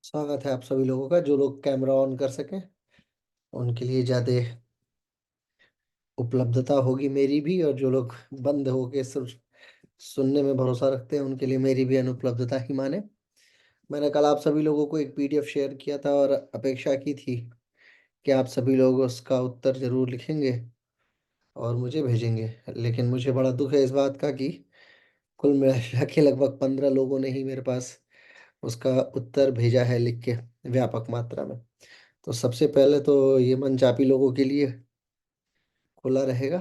स्वागत है आप सभी लोगों का। जो लोग कैमरा ऑन कर सकें उनके लिए ज़्यादा उपलब्धता होगी मेरी भी, और जो लोग बंद होके सिर्फ सुनने में भरोसा रखते हैं उनके लिए मेरी भी अनुपलब्धता ही माने। मैंने कल आप सभी लोगों को एक पीडीएफ शेयर किया था और अपेक्षा की थी कि आप सभी लोग उसका उत्तर जरूर लिखेंगे और मुझे भेजेंगे। लेकिन मुझे बड़ा दुख है इस बात का कि कुल मिला के लगभग 15 लोगों ने ही मेरे पास उसका उत्तर भेजा है लिख के, व्यापक मात्रा में। तो सबसे पहले तो ये मंच आप ही लोगों के लिए खुला रहेगा,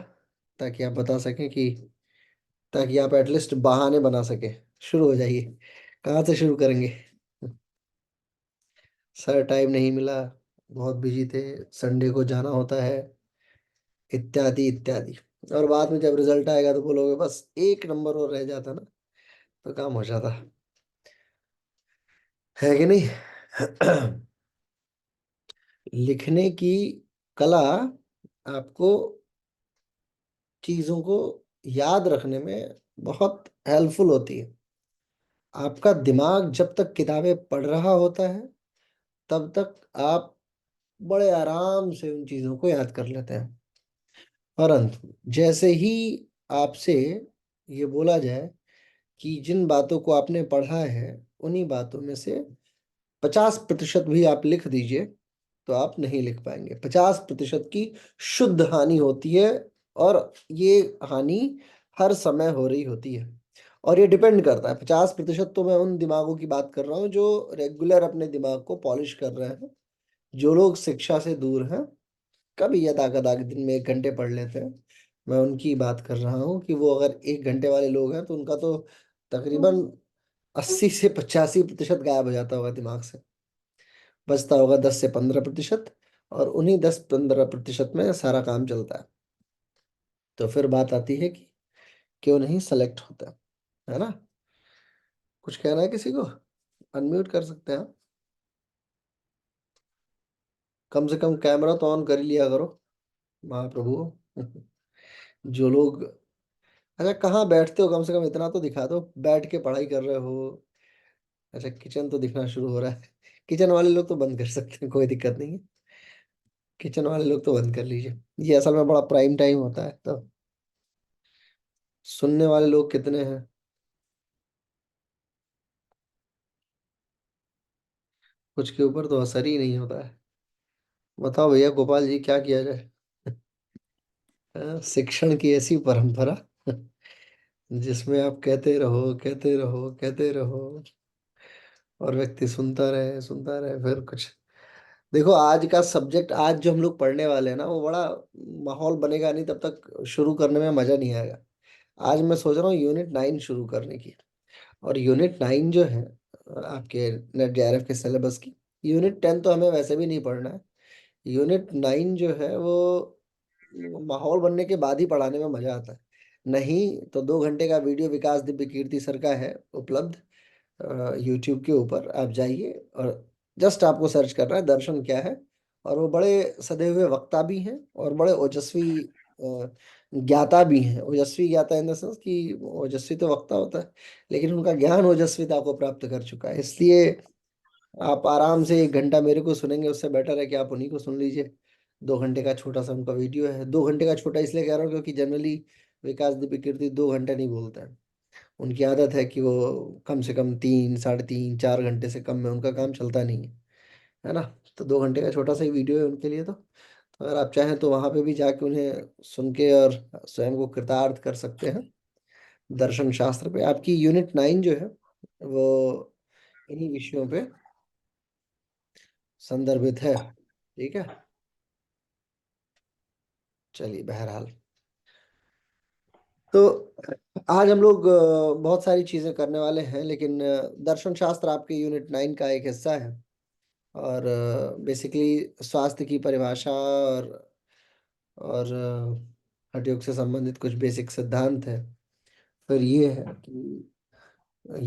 ताकि आप बता सकें कि ताकि आप एटलीस्ट बहाने बना सके। शुरू हो जाइए। कहाँ से शुरू करेंगे? सर टाइम नहीं मिला, बहुत बिजी थे, संडे को जाना होता है, इत्यादि इत्यादि। और बाद में जब रिजल्ट आएगा तो बोलोगे बस एक नंबर और रह जाता ना तो काम हो जाता, है कि नहीं? लिखने की कला आपको चीजों को याद रखने में बहुत हेल्पफुल होती है। आपका दिमाग जब तक किताबें पढ़ रहा होता है तब तक आप बड़े आराम से उन चीजों को याद कर लेते हैं। परंतु जैसे ही आपसे ये बोला जाए कि जिन बातों को आपने पढ़ा है उन्हीं बातों में से 50% भी आप लिख दीजिए, तो आप नहीं लिख पाएंगे। 50% की शुद्ध हानि होती है, और ये हानि हर समय हो रही होती है। और ये डिपेंड करता है, 50% तो मैं उन दिमागों की बात कर रहा हूँ जो रेगुलर अपने दिमाग को पॉलिश कर रहे हैं। जो लोग शिक्षा से दूर हैं, कभी यदा कदा दिन में 1 घंटे पढ़ लेते हैं, मैं उनकी बात कर रहा हूँ कि वो अगर 1 घंटे वाले लोग हैं तो उनका तो तकरीबन 80 से 85% गायब हो जाता होगा दिमाग से। बचता होगा 10 से 15%, और उन्हीं 10-15% में सारा काम चलता है। तो फिर बात आती है कि क्यों नहीं सेलेक्ट होता, है ना? कुछ कहना है किसी को? अनम्यूट कर सकते हैं आप। कम से कम कैमरा तो ऑन कर ही लिया करो, महाप्रभु। जो लोग, अच्छा कहाँ बैठते हो, कम से कम इतना तो दिखा दो, बैठ के पढ़ाई कर रहे हो। अच्छा किचन तो दिखना शुरू हो रहा है। किचन वाले लोग तो बंद कर सकते हैं, कोई दिक्कत नहीं है। किचन वाले लोग तो बंद कर लीजिए, ये असल में बड़ा प्राइम टाइम होता है। तो सुनने वाले लोग कितने हैं? कुछ के ऊपर तो असर ही नहीं होता है। बताओ भैया गोपाल जी, क्या किया जाए? शिक्षण की ऐसी परंपरा जिसमें आप कहते रहो कहते रहो कहते रहो, और व्यक्ति सुनता रहे फिर कुछ। देखो आज का सब्जेक्ट, आज जो हम लोग पढ़ने वाले हैं ना, वो बड़ा माहौल बनेगा नहीं तब तक शुरू करने में मजा नहीं आएगा। आज मैं सोच रहा हूँ यूनिट 9 शुरू करने की। और यूनिट 9 जो है आपके नेट जेआरएफ के सिलेबस की, यूनिट 10 तो हमें वैसे भी नहीं पढ़ना है। यूनिट 9 जो है वो माहौल बनने के बाद ही पढ़ाने में मजा आता है। नहीं तो 2 घंटे का वीडियो विकास दिव्य कीर्ति सर का है उपलब्ध यूट्यूब के ऊपर, आप जाइए और जस्ट आपको सर्च करना है दर्शन क्या है। और वो बड़े सधे हुए वक्ता भी हैं और बड़े ओजस्वी ज्ञाता भी हैं। ओजस्वी ज्ञाता इन द सेंस कि ओजस्वी तो वक्ता होता है, लेकिन उनका ज्ञान ओजस्विता को प्राप्त कर चुका है। इसलिए आप आराम से 1 घंटा मेरे को सुनेंगे, उससे बेटर है कि आप उन्हीं को सुन लीजिए। 2 घंटे का छोटा सा उनका वीडियो है। 2 घंटे का छोटा इसलिए कह रहा हूँ क्योंकि जनरली विकास दीप कीर्ति 2 घंटे नहीं बोलते हैं। उनकी आदत है कि वो कम से कम 3, 3.5, 4 घंटे से कम में उनका काम चलता नहीं है ना? तो 2 घंटे का छोटा सा ही वीडियो है उनके लिए। तो अगर आप चाहें तो वहां पे भी जाके उन्हें सुन के और स्वयं को कृतार्थ कर सकते हैं। दर्शन शास्त्र पे आपकी यूनिट 9 जो है वो इन्हीं विषयों पे संदर्भित है। ठीक है, चलिए बहरहाल। तो आज हम लोग बहुत सारी चीजें करने वाले हैं, लेकिन दर्शन शास्त्र आपके यूनिट 9 का एक हिस्सा है। और बेसिकली स्वास्थ्य की परिभाषा और हठयोग से संबंधित कुछ बेसिक सिद्धांत है। फिर ये है कि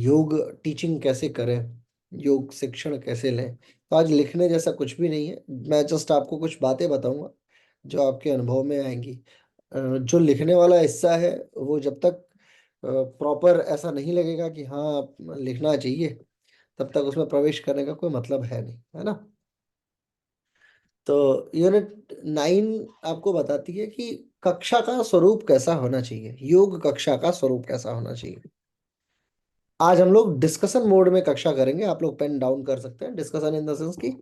योग टीचिंग कैसे करें, योग शिक्षण कैसे लें। तो आज लिखने जैसा कुछ भी नहीं है, मैं जस्ट आपको कुछ बातें बताऊंगा जो आपके अनुभव में आएंगी। जो लिखने वाला हिस्सा है वो जब तक प्रॉपर ऐसा नहीं लगेगा कि हाँ लिखना चाहिए, तब तक उसमें प्रवेश करने का कोई मतलब है नहीं, है ना। तो यूनिट 9 आपको बताती है कि कक्षा का स्वरूप कैसा होना चाहिए, योग कक्षा का स्वरूप कैसा होना चाहिए। आज हम लोग डिस्कशन मोड में कक्षा करेंगे, आप लोग पेन डाउन कर सकते हैं। डिस्कशन इन द सेंस की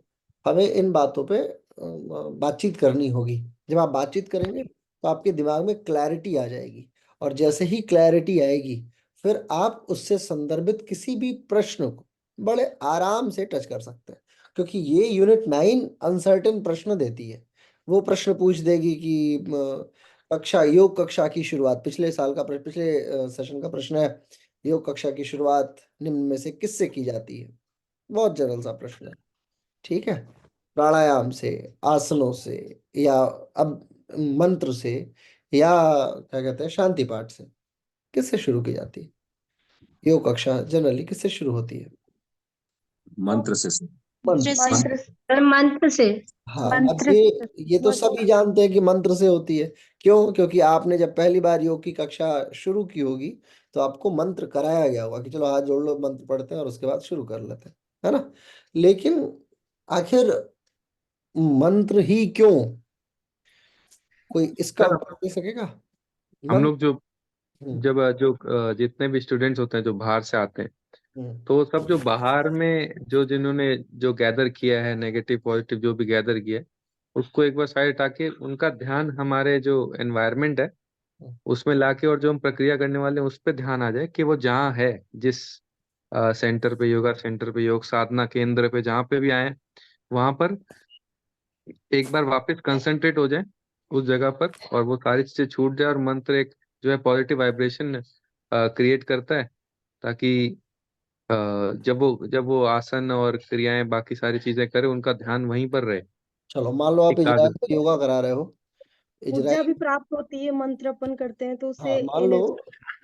हमें इन बातों पे बातचीत करनी होगी। जब आप बातचीत करेंगे तो आपके दिमाग में क्लैरिटी आ जाएगी, और जैसे ही क्लैरिटी आएगी फिर आप उससे संदर्भित किसी भी प्रश्न को बड़े आराम से टच कर सकते हैं, क्योंकि ये यूनिट 9 अनसर्टेन प्रश्न देती है। वो प्रश्न पूछ देगी कि कक्षा, योग कक्षा की शुरुआत, पिछले साल का पिछले सेशन का प्रश्न है, योग कक्षा की शुरुआत निम्न में से किससे की जाती है। बहुत जनरल सा प्रश्न है, ठीक है। प्राणायाम से, आसनों से, या अब मंत्र से, या क्या कहते हैं शांति पाठ से, किससे शुरू की जाती है। योग कक्षा जनरली किससे शुरू होती है। मंत्र से। मंत्र से। मंत्र मंत्र से। हाँ, अब मंत्र ये तो सभी जानते हैं कि मंत्र से होती है। क्यों? क्योंकि आपने जब पहली बार योग की कक्षा शुरू की होगी तो आपको मंत्र कराया गया होगा कि चलो हाथ जोड़ लो, मंत्र पढ़ते हैं और उसके बाद शुरू कर लेते हैं, है ना। लेकिन आखिर मंत्र ही क्यों? कोई इसका सर, उत्तर दे सकेगा? हम मंत्र। लोग जो हम्म। जब जो जितने भी स्टूडेंट्स होते हैं जो बाहर से आते हैं, हम्म। तो वो सब जो बाहर में जो जिन्होंने जो गैदर किया है, नेगेटिव पॉजिटिव जो भी गैदर किया है, उसको एक बार साइड हटा उनका ध्यान हमारे जो एनवायरनमेंट है हम्म। उसमें लाके, और जो हम प्रक्रिया करने वाले हैं उस पर ध्यान आ जाए कि वो जहाँ है, जिस सेंटर पे, योगा सेंटर पे, योग साधना केंद्र पे, जहाँ पे भी आए वहां पर एक बार वापस कंसंट्रेट हो जाए उस जगह पर, और वो सारी चीजें छूट जाए, और मंत्र एक जो है पॉजिटिव वाइब्रेशन क्रिएट करता है, ताकि जब वो आसन और क्रियाएं बाकी सारी चीजें करे, उनका ध्यान वहीं पर रहे। चलो मान लो आप इजराइल एकाग्र। में योगा करा रहे हो। ऊर्जा भी इजराइल। प्राप्त होती है, मंत्र अपन करते हैं तो हाँ, उससे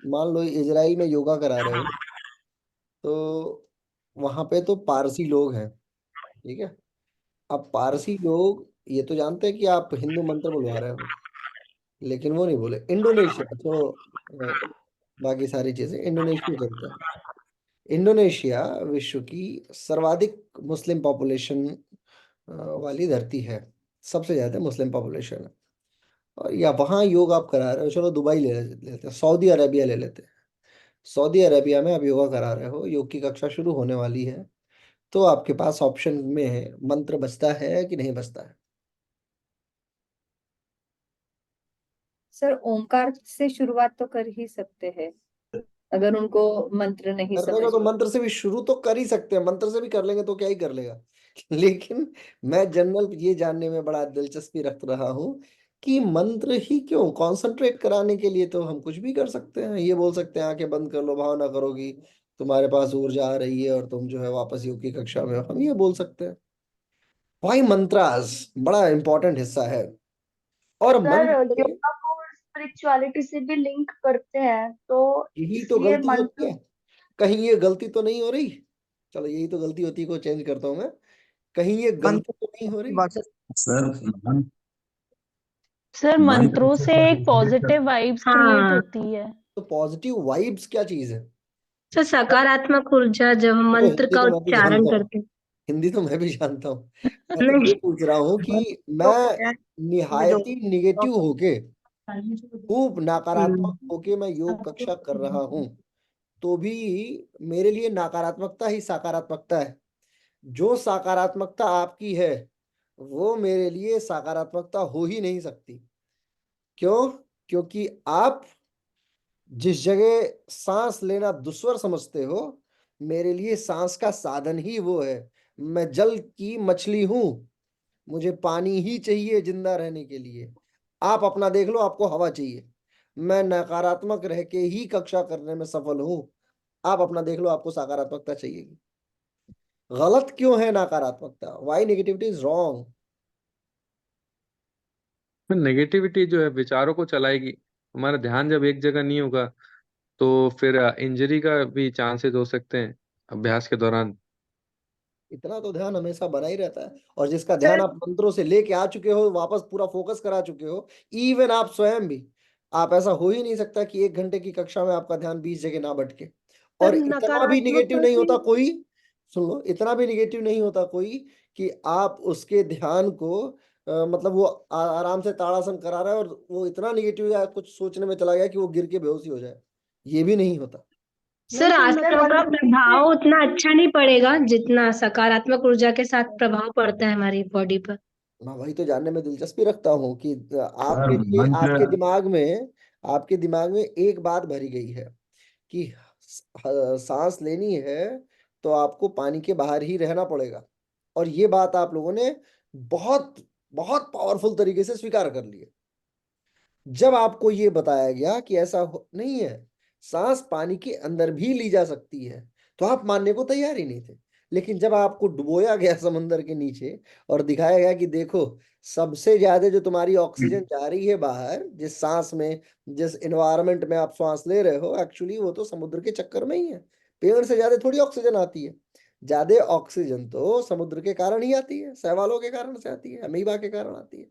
मान लो इजराइल में योगा करा रहे हो, तो वहां पे तो पारसी लोग हैं, ठीक है। अब पारसी लोग ये तो जानते हैं कि आप हिंदू मंत्र बुलवा रहे हो, लेकिन वो नहीं बोले। इंडोनेशिया तो बाकी सारी चीजें इंडोनेशिया चलते हैं। इंडोनेशिया विश्व की सर्वाधिक मुस्लिम पॉपुलेशन वाली धरती है, सबसे ज्यादा मुस्लिम पॉपुलेशन है। और या वहाँ योग आप करा रहे हो, चलो दुबई लेते हैं, सऊदी अरेबिया ले लेते हैं। सऊदी अरेबिया में आप योगा करा रहे हो, योग की कक्षा शुरू होने वाली है, तो आपके पास ऑप्शन में है, मंत्र बचता है कि नहीं बचता है। सर ओमकार से शुरुआत तो कर ही सकते हैं अगर उनको मंत्र नहीं करने समझ का तो में। मंत्र से भी शुरू तो कर ही सकते हैं, मंत्र से भी कर लेंगे तो क्या ही कर लेगा। लेकिन मैं जनरल ये जानने में बड़ा दिलचस्पी रख रहा हूँ कि मंत्र ही क्यों। कंसंट्रेट कराने के लिए तो हम कुछ भी कर सकते हैं, ये बोल सकते हैं आंखें बंद कर लो, भावना करोगी, तुम्हारे पास ऊर्जा आ रही है और तुम जो है वापस योग की कक्षा में हो, हम ये बोल सकते हैं। भाई मंत्रास बड़ा इंपॉर्टेंट हिस्सा है। और सर मंत्र, योगा को स्पिरिचुअलिटी से भी लिंक करते हैं तो यही तो इसलिए गलती होती मंत्र। है। कहीं ये गलती तो नहीं हो रही? चलो यही तो गलती होती है, को चेंज करता हूँ मैं। कहीं ये गलती मंत्र तो नहीं हो की रही? बात है। सर, सर मंत्र मंत्रों से से सब एक रिलेट कर। पॉजिटिव वाइब्स क्रिएट हाँ होती है। तो पॉजिटिव वाइब्स क्या चीज है? सर, सकारात्मक ऊर्जा जब हम देखो मंत्र हिंदी का तो मैं भी उच्चारण जानता हूँ, करते हैं। हिंदी तो मैं भी जानता हूँ। मैं तो नहीं ये पूछ रहा हूँ कि तो मैं में दो। निहायती निगेटिव होके, खूब नकारात्मक हम्म। होके मैं योग कक्षा कर रहा हूँ, तो भी मेरे लिए नकारात्मकता ही सकारात्मकता है। जो सकारात्मकता आपकी है वो मेरे लिए सकारात्मकता हो ही नहीं सकती। क्यों? क्योंकि आप जिस जगह सांस लेना दुश्वार समझते हो, मेरे लिए सांस का साधन ही वो है। मैं जल की मछली हूं, मुझे पानी ही चाहिए जिंदा रहने के लिए। आप अपना देख लो, आपको हवा चाहिए। मैं नकारात्मक रह के ही कक्षा करने में सफल हूं, आप अपना देख लो, आपको सकारात्मकता चाहिए। गलत क्यों है नकारात्मकता? Why negativity is wrong? Negativity जो है विचारों को चलाएगी। हमारा ध्यान जब एक जगह नहीं होगा, तो फिर इंजरी का भी चांसेस हो सकते हैं अभ्यास के दौरान। इतना तो ध्यान हमेशा बना ही रहता है, और जिसका ध्यान सर आप मंत्रों से लेके आ चुके हो, वापस पूरा फोकस करा चुके हो, इवन आप स्वयं भी। आप ऐसा हो ही नहीं सकता कि 1 घंटे की कक्षा में आपका ध्यान 20 जगह ना भटके। सर और इतना भी निगेटिव नकारात्मकता नहीं से होता कोई सुन लो, इतना भी निगेटिव नहीं होता कोई कि आप उसके ध्यान को मतलब वो आराम से ताड़ासन करा रहा है और वो इतना निगेटिव या कुछ सोचने में चला गया कि वो गिर के बेहोश ही हो जाए, ये भी नहीं होता। सर नहीं, आसनों का मंत्र प्रभाव उतना अच्छा नहीं पड़ेगा जितना सकारात्मक ऊर्जा के साथ प्रभाव पड़ता है हमारी बॉडी पर। मैं वही तो जानने में दिलचस्पी रखता हूँ कि सर आपके लिए मंत्र आपके दिमाग में एक बात भरी गई है कि सांस लेनी है तो आपको पानी के बाहर ही रहना पड़ेगा, और ये बात आप लोगों ने बहुत बहुत पावरफुल तरीके से स्वीकार कर ली है। जब आपको ये बताया गया कि ऐसा नहीं है, सांस पानी के अंदर भी ली जा सकती है, तो आप मानने को तैयार ही नहीं थे। लेकिन जब आपको डुबोया गया समंदर के नीचे और दिखाया गया कि देखो, सबसे ज्यादा जो तुम्हारी ऑक्सीजन जा रही है बाहर, जिस सांस में, जिस एनवायरनमेंट में आप सांस ले रहे हो, एक्चुअली वो तो समुद्र के चक्कर में ही है। पेड़ से ज्यादा थोड़ी ऑक्सीजन आती है। ज्यादा ऑक्सीजन तो समुद्र के कारण ही आती है, शैवालों के कारण से आती है, अमीबा के कारण आती है।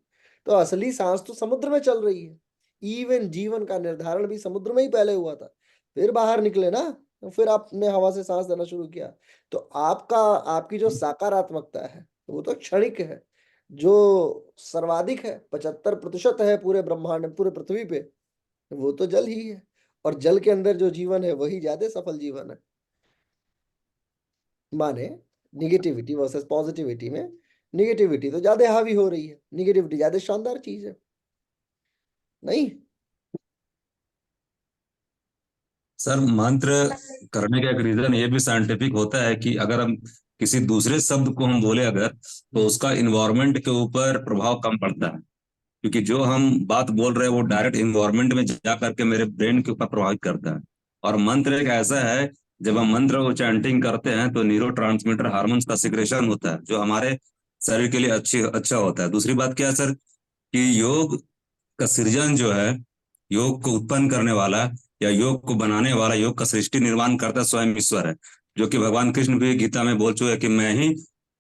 तो असली सांस तो समुद्र में चल रही है। इवन जीवन का निर्धारण भी समुद्र में ही पहले हुआ था, फिर बाहर निकले ना, तो फिर आपने हवा से सांस लेना शुरू किया। तो आपकी जो सकारात्मकता है वो तो क्षणिक है। जो सर्वाधिक है, 75% है पूरे ब्रह्मांड में, पूरे पृथ्वी पे, वो तो जल ही है। और जल के अंदर जो जीवन है वही ज्यादा सफल जीवन है। माने निगेटिविटी वर्सेस पॉजिटिविटी में निगेटिविटी तो ज्यादा हावी हो रही है, निगेटिविटी ज्यादा शानदार चीज है, नहीं? सर मंत्र करने का एक रीजन ये भी साइंटिफिक होता है कि अगर हम किसी दूसरे शब्द को हम बोले अगर, तो उसका इन्वायरमेंट के ऊपर प्रभाव कम पड़ता है, क्योंकि जो हम बात बोल रहे हैं वो डायरेक्ट इन्वायरमेंट में जा करके मेरे ब्रेन के ऊपर प्रभावित करता है। और मंत्र एक ऐसा है, जब हम मंत्र को चैंटिंग करते हैं तो न्यूरो ट्रांसमीटर हार्मोन्स का सिक्रेशन होता है, जो हमारे शरीर के लिए अच्छा होता है। दूसरी बात क्या है सर, कि योग का सृजन जो है, योग को उत्पन्न करने वाला या योग को बनाने वाला, योग का सृष्टि निर्माण करता स्वयं ईश्वर है। जो कि भगवान कृष्ण भी गीता में बोल चुके हैं कि मैं ही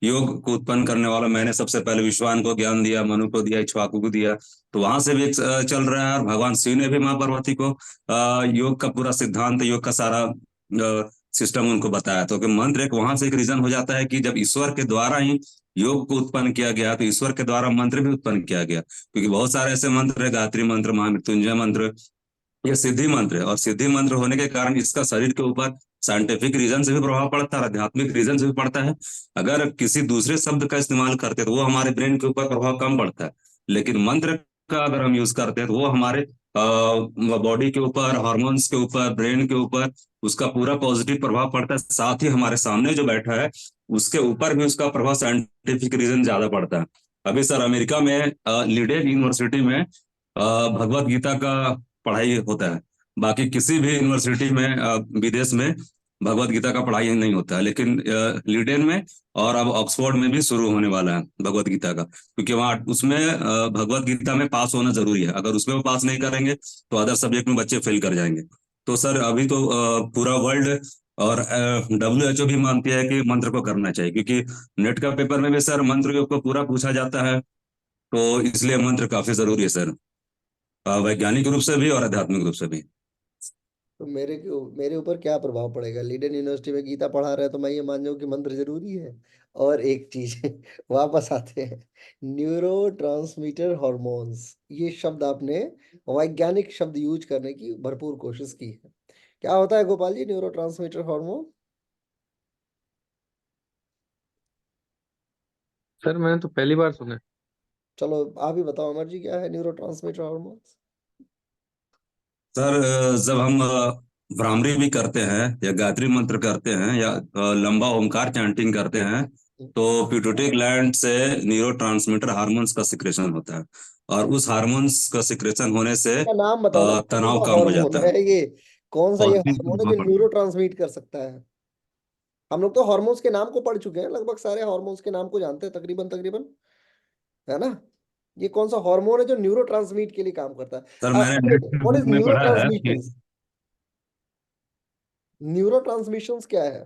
योग को उत्पन्न करने वाला, मैंने सबसे पहले विश्वान को ज्ञान दिया, मनु को दिया, इक्ष्वाकु को दिया। तो वहां से भी एक चल रहा है। और भगवान शिव ने भी माँ पार्वती को योग का पूरा सिद्धांत, योग का सारा सिस्टम उनको बताया। तो कि मंत्र एक वहां से एक रीजन हो जाता है कि जब ईश्वर के द्वारा ही योग को उत्पन्न किया गया, तो ईश्वर के द्वारा मंत्र भी उत्पन्न किया गया। क्योंकि बहुत सारे ऐसे मंत्र है, गायत्री मंत्र, महामृत्युंजय मंत्र, ये सिद्धि मंत्र है। और सिद्धि मंत्र होने के कारण इसका शरीर के ऊपर साइंटिफिक रीजन से भी प्रभाव पड़ता है, आध्यात्मिक रीजन से भी पड़ता है। अगर किसी दूसरे शब्द का इस्तेमाल करते तो वो हमारे ब्रेन के ऊपर प्रभाव कम पड़ता है, लेकिन मंत्र का अगर हम यूज करते हैं तो वो हमारे बॉडी के ऊपर, हार्मोन्स के ऊपर, ब्रेन के ऊपर उसका पूरा पॉजिटिव प्रभाव पड़ता है। साथ ही हमारे सामने जो बैठा है उसके ऊपर भी उसका प्रभाव साइंटिफिक रीजन ज्यादा पड़ता है। अभी सर अमेरिका में लीडेन यूनिवर्सिटी में भगवत गीता का पढ़ाई होता है। बाकी किसी भी यूनिवर्सिटी में विदेश में भगवत गीता का पढ़ाई नहीं होता है, लेकिन लीडेन में और अब ऑक्सफोर्ड में भी शुरू होने वाला है भगवत गीता का। क्योंकि वहाँ उसमें भगवत गीता में पास होना जरूरी है। अगर उसमें वो पास नहीं करेंगे तो अदर सब्जेक्ट में बच्चे फेल कर जाएंगे। तो सर अभी तो पूरा वर्ल्ड और WHO भी मानती है कि मंत्र को करना चाहिए, क्योंकि नेट का पेपर में भी सर मंत्र के ऊपर पूरा पूछा जाता है। तो इसलिए मंत्र काफी जरूरी है सर, वैज्ञानिक रूप से भी और आध्यात्मिक रूप से भी। तो मेरे ऊपर क्या प्रभाव पड़ेगा? लीडन यूनिवर्सिटी में गीता पढ़ा रहे हैं तो मैं ये मान जाऊं कि मंत्र जरूरी है? और एक चीज वापस आते हैं, न्यूरो ट्रांसमीटर हॉर्मोन्स, ये शब्द आपने वैज्ञानिक शब्द यूज करने की भरपूर कोशिश की है। क्या होता है Gopal ji neuro transmitter hormone? Sir मैंने तो पहली बार सुना है। चलो आप ही बताओ अमर जी, क्या है न्यूरो ट्रांसमीटर हार्मोन्स? सर जब हम भ्रामरी भी करते हैं या गायत्री मंत्र करते हैं या लंबा ओमकार चैंटिंग करते हैं, तो पिट्यूटरी ग्लैंड से न्यूरोट्रांसमीटर हार्मोन्स का सिक्रेशन होता है। और उस हार्मोन्स का सिक्रेशन होने से का नाम बताओ ना, कौन तनाव सा कम हो हार्मोन जाता है। है ये? कौन सा ये पॉजिटिव हार्मोन है प्रभाव जो पड़ता न्यूरो ट्रांसमिट कर सकता है? हम लोग तो हार्मोन्स के नाम को पढ़ चुके हैं, लगभग सारे हार्मोन्स के नाम को जानते हैं तकरीबन तकरीबन, है ना? ये कौन सा हार्मोन है जो न्यूरो ट्रांसमिट के लिए काम करता है। सर मैंने नेट के व्हाट बुक इज में न्यूरो पढ़ा है कि ट्रांसमिशंस? न्यूरो ट्रांसमिशंस क्या है?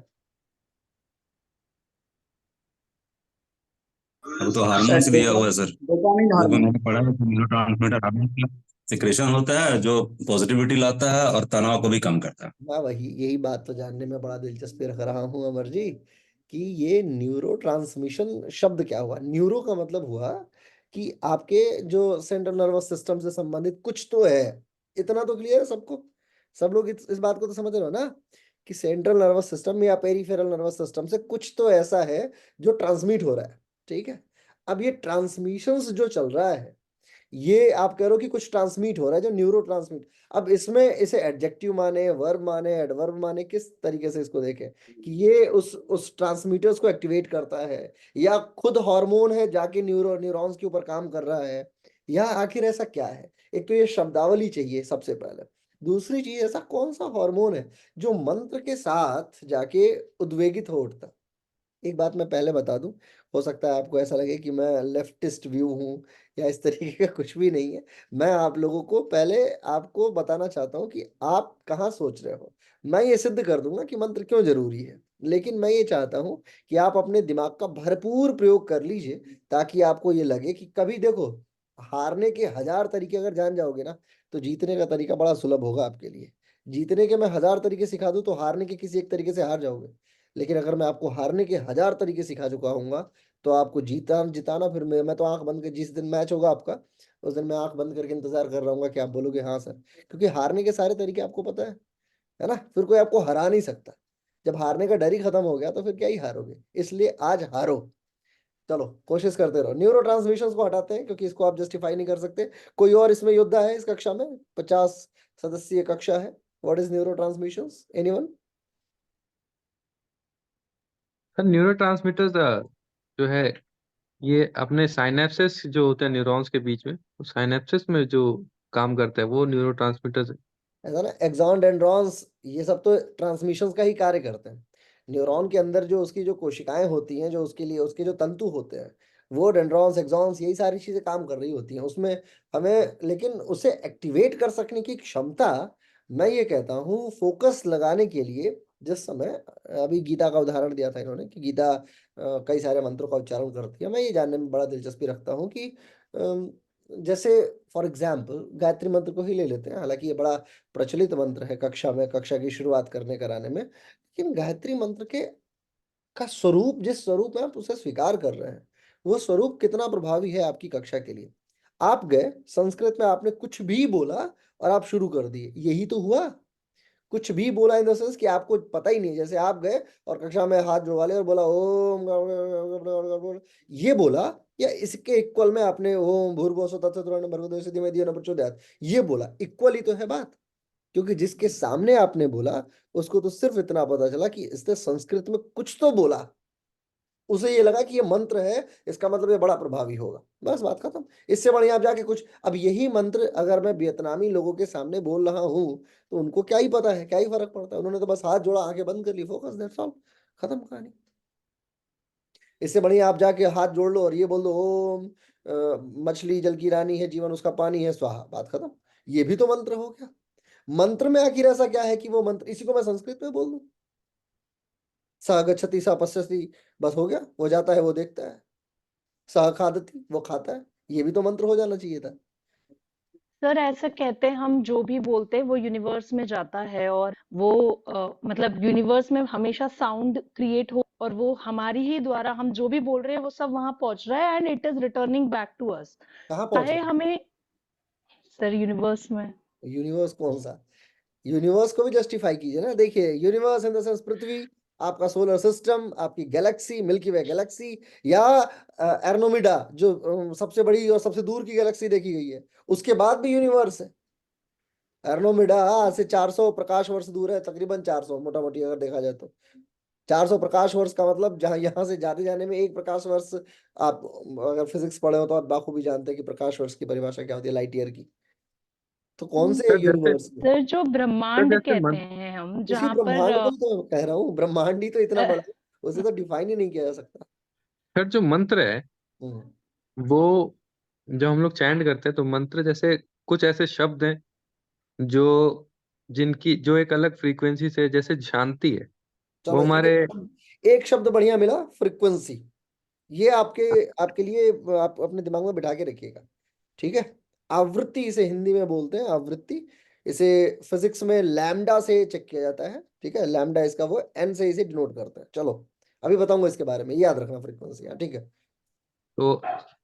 अब तो हार्मोन्स दिया हुआ है सर, डोपामिन बुक में हार्मोन। मैंने पढ़ा है कि न्यूरोट्रांसमीटर हार्मोन का सिक्रेशन होता है, जो पॉजिटिविटी लाता है और तनाव को भी कम करता है। मैं वही यही बात तो जानने में बड़ा दिलचस्पी रख रहा हूँ अमर जी, कि ये न्यूरो ट्रांसमिशन शब्द क्या हुआ। न्यूरो का मतलब हुआ कि आपके जो सेंट्रल नर्वस सिस्टम से संबंधित कुछ तो है। इतना तो क्लियर है सबको, सब लोग इस बात को तो समझ रहे हो ना कि सेंट्रल नर्वस सिस्टम या पेरिफेरल नर्वस सिस्टम से कुछ तो ऐसा है जो ट्रांसमिट हो रहा है। ठीक है, अब ये ट्रांसमिशंस जो चल रहा है, ये आप कह रहे हो कि कुछ ट्रांसमिट हो रहा है जो न्यूरो ट्रांसमिट। अब इसमें इसे एडजेक्टिव माने, वर्ब माने, एडवर्ब माने, किस तरीके से इसको देखें कि ये उस ट्रांसमीटर्स को एक्टिवेट करता है, या खुद हार्मोन है जाके न्यूरॉन्स के ऊपर काम कर रहा है, या आखिर ऐसा क्या है। एक तो ये शब्दावली चाहिए सबसे पहले। दूसरी चीज, ऐसा कौन सा हार्मोन है जो मंत्र के साथ जाके उद्वेगित हो उठता। एक बात मैं पहले बता दूं, हो सकता है आपको ऐसा लगे कि मैं लेफ्टिस्ट व्यू हूं या इस तरीके का कुछ भी नहीं है। मैं आप लोगों को पहले आपको बताना चाहता हूं कि आप कहाँ सोच रहे हो। मैं ये सिद्ध कर दूंगा कि मंत्र क्यों जरूरी है, लेकिन मैं ये चाहता हूं कि आप अपने दिमाग का भरपूर प्रयोग कर लीजिए, ताकि आपको ये लगे कि कभी देखो, हारने के 1000 तरीके अगर जान जाओगे ना, तो जीतने का तरीका बड़ा सुलभ होगा आपके लिए। जीतने के मैं 1000 तरीके सिखा दूं तो हारने के किसी एक तरीके से हार जाओगे, लेकिन अगर मैं आपको हारने के 1000 तरीके सिखा चुका हूंगा, तो आपको जिताना फिर मैं तो आंख बंद कर, जिस दिन मैच होगा आपका, उस दिन मैं आंख बंद करके इंतजार कर रहा हूँ कि आप बोलोगे हाँ सर, क्योंकि हारने के सारे तरीके आपको पता है ना। फिर कोई आपको हरा नहीं सकता। जब हारने का डर ही खत्म हो गया तो फिर क्या ही हारोगे, इसलिए आज हारो। चलो कोशिश करते रहो। न्यूरो को हटाते हैं क्योंकि इसको आप जस्टिफाई नहीं कर सकते। कोई और इसमें योद्धा है इस कक्षा में? 50 सदस्यीय कक्षा है। What is neuro transmissions, anyone? Sir neurotransmitters जो है, ये अपने साइनेप्सेस जो होते हैं न्यूरॉन्स के बीच में, साइनेप्सेस में जो काम करता है वो न्यूरोट्रांसमीटर्स है। ऐसा ना, एक्सॉन डेंड्रॉन्स ये सब तो ट्रांसमिशन का ही कार्य करते हैं। न्यूरॉन के अंदर जो उसकी जो कोशिकाएं होती हैं, जो उसके लिए उसके जो तंतु होते हैं, वो डेंड्रॉन्स, एक्सॉन्स, यही सारी चीजें काम कर रही होती हैं उसमें। हमें लेकिन उसे एक्टिवेट कर सकने की क्षमता, मैं ये कहता हूँ, फोकस लगाने के लिए, जिस समय अभी गीता का उदाहरण दिया था इन्होंने कि गीता कई सारे मंत्रों का उच्चारण करती है। मैं ये जानने में बड़ा दिलचस्पी रखता हूँ कि जैसे फॉर एग्जाम्पल गायत्री मंत्र को ही ले लेते हैं, हालांकि ये बड़ा प्रचलित मंत्र है कक्षा में, कक्षा की शुरुआत करने कराने में, लेकिन गायत्री मंत्र के का स्वरूप, जिस स्वरूप में आप उसे स्वीकार कर रहे हैं, वो स्वरूप कितना प्रभावी है आपकी कक्षा के लिए। आप गए संस्कृत में, आपने कुछ भी बोला और आप शुरू कर दिए, यही तो हुआ। कुछ भी बोला इन द सेंस कि आपको पता ही नहीं, जैसे आप गए और कक्षा में हाथ जोड़ा ले और बोला ओम, ये बोला, या इसके इक्वल में आपने ओम भूर्भुवस्सुः तत्सवितुर्वरेण्यं भर्गो देवस्य धीमहि धियो न प्रचोदयात्, ये बोला, इक्वल ही तो है बात। क्योंकि जिसके सामने आपने बोला, उसको तो सिर्फ इतना पता चला कि इसने संस्कृत में कुछ तो बोला, उसे ये लगा कि ये मंत्र है, इसका मतलब ये बड़ा प्रभावी होगा, बस बात खत्म। इससे बढ़िया आप जाके कुछ, अब यही मंत्र अगर मैं वियतनामी लोगों के सामने बोल रहा हूं, तो उनको क्या ही पता है, क्या ही फर्क पड़ता है। उन्होंने तो बस हाथ जोड़ा, आंखें बंद कर ली, फोकस, दैट्स ऑल, खत्म कहानी। इससे बढ़िया आप जाके हाथ जोड़ लो और ये बोल दो ओम मछली जल की रानी है, जीवन उसका पानी है, स्वाहा, बात खत्म। ये भी तो मंत्र हो गया। मंत्र में आखिर ऐसा क्या है कि वो मंत्र, इसी को मैं संस्कृत में बोल दूं, स गच्छति स पश्यति, बस हो गया, वो जाता है वो देखता है, स खादति वो खाता है, ये भी तो मंत्र हो जाना चाहिए था। सर ऐसा कहते हैं, हम जो भी बोलते हैं वो यूनिवर्स में जाता है, और वो मतलब यूनिवर्स में हमेशा साउंड क्रिएट हो, और वो हमारी ही द्वारा हम जो भी बोल रहे हैं वो सब वहां पहुंच रहा है, and it is returning back to us. कहाँ पहुंच चाहे रहा हमें, सर यूनिवर्स में। है यूनिवर्स? कौन सा यूनिवर्स? को भी जस्टिफाई कीजिए ना। देखिए, यूनिवर्स इन द सेंस पृथ्वी, आपका सोलर सिस्टम, आपकी गैलेक्सी, मिल्की वे गैलेक्सी, या एर्नोमिडा जो सबसे बड़ी और सबसे दूर की गैलेक्सी देखी गई है, उसके बाद भी यूनिवर्स है। एर्नोमिडा से 400 प्रकाश वर्ष दूर है, तकरीबन 400 मोटा मोटी अगर देखा जाए तो। 400 प्रकाश वर्ष का मतलब, जहां यहां से जाते जाने में एक प्रकाश वर्ष, आप अगर फिजिक्स पढ़े हो तो आप बाखूबी जानते हैं कि प्रकाश वर्ष की परिभाषा क्या होती है, लाइट ईयर की। तो कौन से सर जैसे यूनिवर्स में? सर जो सर ब्रह्मांड जैसे कहते मन हैं हम, इसी जहाँ पर ब्रह्मांड को ही तो कह रहा हूँ, ब्रह्मांड ही तो इतना अ, बड़ा है, उसे तो डिफाइन ही नहीं किया जा सकता। सर जो मंत्र है हम्म। वो, जब हम लोग चैंट करते हैं तो मंत्र जैसे कुछ ऐसे शब्द हैं जो, जिनकी जो एक अलग फ्रीक्वेंसी से, जैसे शांति है वो चलो हमारे। एक शब्द बढ़िया मिला, फ्रिक्वेंसी। ये आपके आपके लिए, आप अपने दिमाग में बिठा के रखिएगा, ठीक है। आवृत्ति इसे हिंदी में बोलते हैं, आवृत्ति। इसे फिजिक्स में लैम्डा से चेक किया जाता है, ठीक है। लैम्डा इसका वो एन से इसे डिनोट करते हैं। चलो अभी बताऊंगा इसके बारे में, याद रखना फ्रीक्वेंसी, ठीक है। तो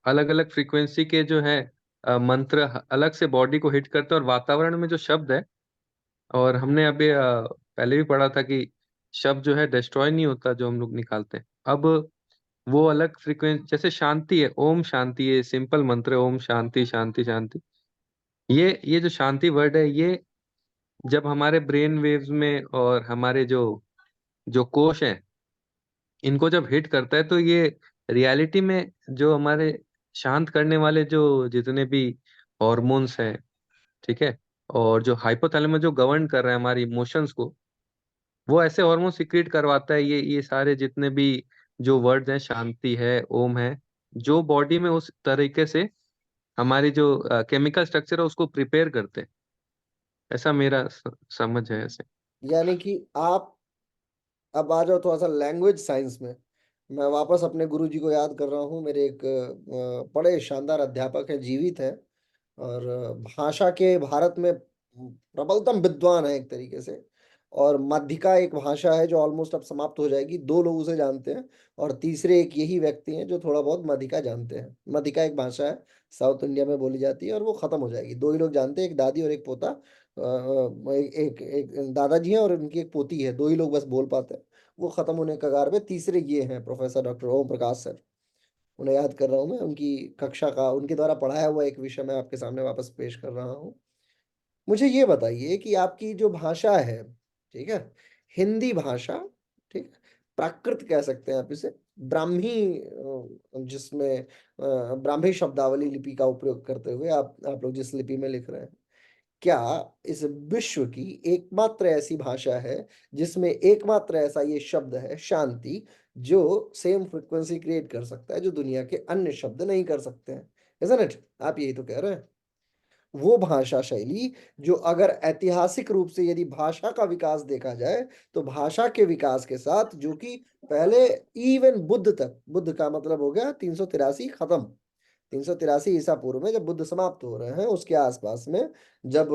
अलग अलग फ्रीक्वेंसी के जो है मंत्र अलग से बॉडी को हिट करते हैं, और वातावरण में जो शब्द है, और हमने अभी पहले भी पढ़ा था कि शब्द जो है डिस्ट्रॉय नहीं होता जो हम लोग निकालते हैं। अब वो अलग फ्रीक्वेंसी, जैसे शांति है, ओम शांति, ये सिंपल मंत्र है, ओम शांति शांति शांति। ये जो शांति वर्ड है, ये जब हमारे ब्रेन वेव्स में और हमारे जो जो कोश हैं, इनको जब हिट करता है, तो ये रियलिटी में जो हमारे शांत करने वाले जो जितने भी हॉर्मोन्स हैं, ठीक है, और जो हाइपोथैलेमस जो गवर्न कर रहे हैं हमारी इमोशंस को, वो ऐसे हार्मोन सिक्रीट करवाता है, ये सारे जितने भी जो वर्ड्स हैं, शांति है, ओम है, जो बॉडी में उस तरीके से हमारी जो केमिकल स्ट्रक्चर है उसको प्रिपेयर करते हैं। ऐसा मेरा समझ है ऐसे। यानी कि आप अब आ जाओ थोड़ा सा लैंग्वेज साइंस में। मैं वापस अपने गुरुजी को याद कर रहा हूँ, मेरे एक बड़े शानदार अध्यापक हैं, जीवित हैं, और भाषा के भारत में प्रबलतम विद्वान है एक तरीके से। और मध्यिका एक भाषा है जो ऑलमोस्ट अब समाप्त हो जाएगी, दो लोग उसे जानते हैं, और तीसरे एक यही व्यक्ति हैं जो थोड़ा बहुत मध्यिका जानते हैं। मध्यिका एक भाषा है, साउथ इंडिया में बोली जाती है, और वो खत्म हो जाएगी। दो ही लोग जानते हैं, एक दादी और एक पोता, एक दादाजी हैं और उनकी एक पोती है, दो ही लोग बस बोल पाते हैं। वो खत्म होने के कगार पे। तीसरे ये हैं professor doctor Om Prakash sir, उन्हें याद कर रहा हूँ मैं। उनकी कक्षा का, उनके द्वारा पढ़ाया हुआ एक विषय मैं आपके सामने वापस पेश कर रहा हूँ। मुझे ये बताइए कि आपकी जो भाषा है, ठीक है, हिंदी भाषा, ठीक है, प्राकृत कह सकते हैं आप इसे, ब्राह्मी, जिसमें ब्राह्मी शब्दावली लिपि का उपयोग करते हुए आप लोग जिस लिपि में लिख रहे हैं, क्या इस विश्व की एकमात्र ऐसी भाषा है जिसमें एकमात्र ऐसा ये शब्द है शांति, जो सेम फ्रीक्वेंसी क्रिएट कर सकता है जो दुनिया के अन्य शब्द नहीं कर सकते हैं? Isn't it? आप यही तो कह रहे हैं। वो भाषा शैली जो अगर ऐतिहासिक रूप से यदि भाषा का विकास देखा जाए, तो भाषा के विकास के साथ, जो कि पहले इवन बुद्ध तक, बुद्ध का मतलब हो गया 383 खत्म, 383 ईसा पूर्व में जब बुद्ध समाप्त हो रहे हैं, उसके आसपास में जब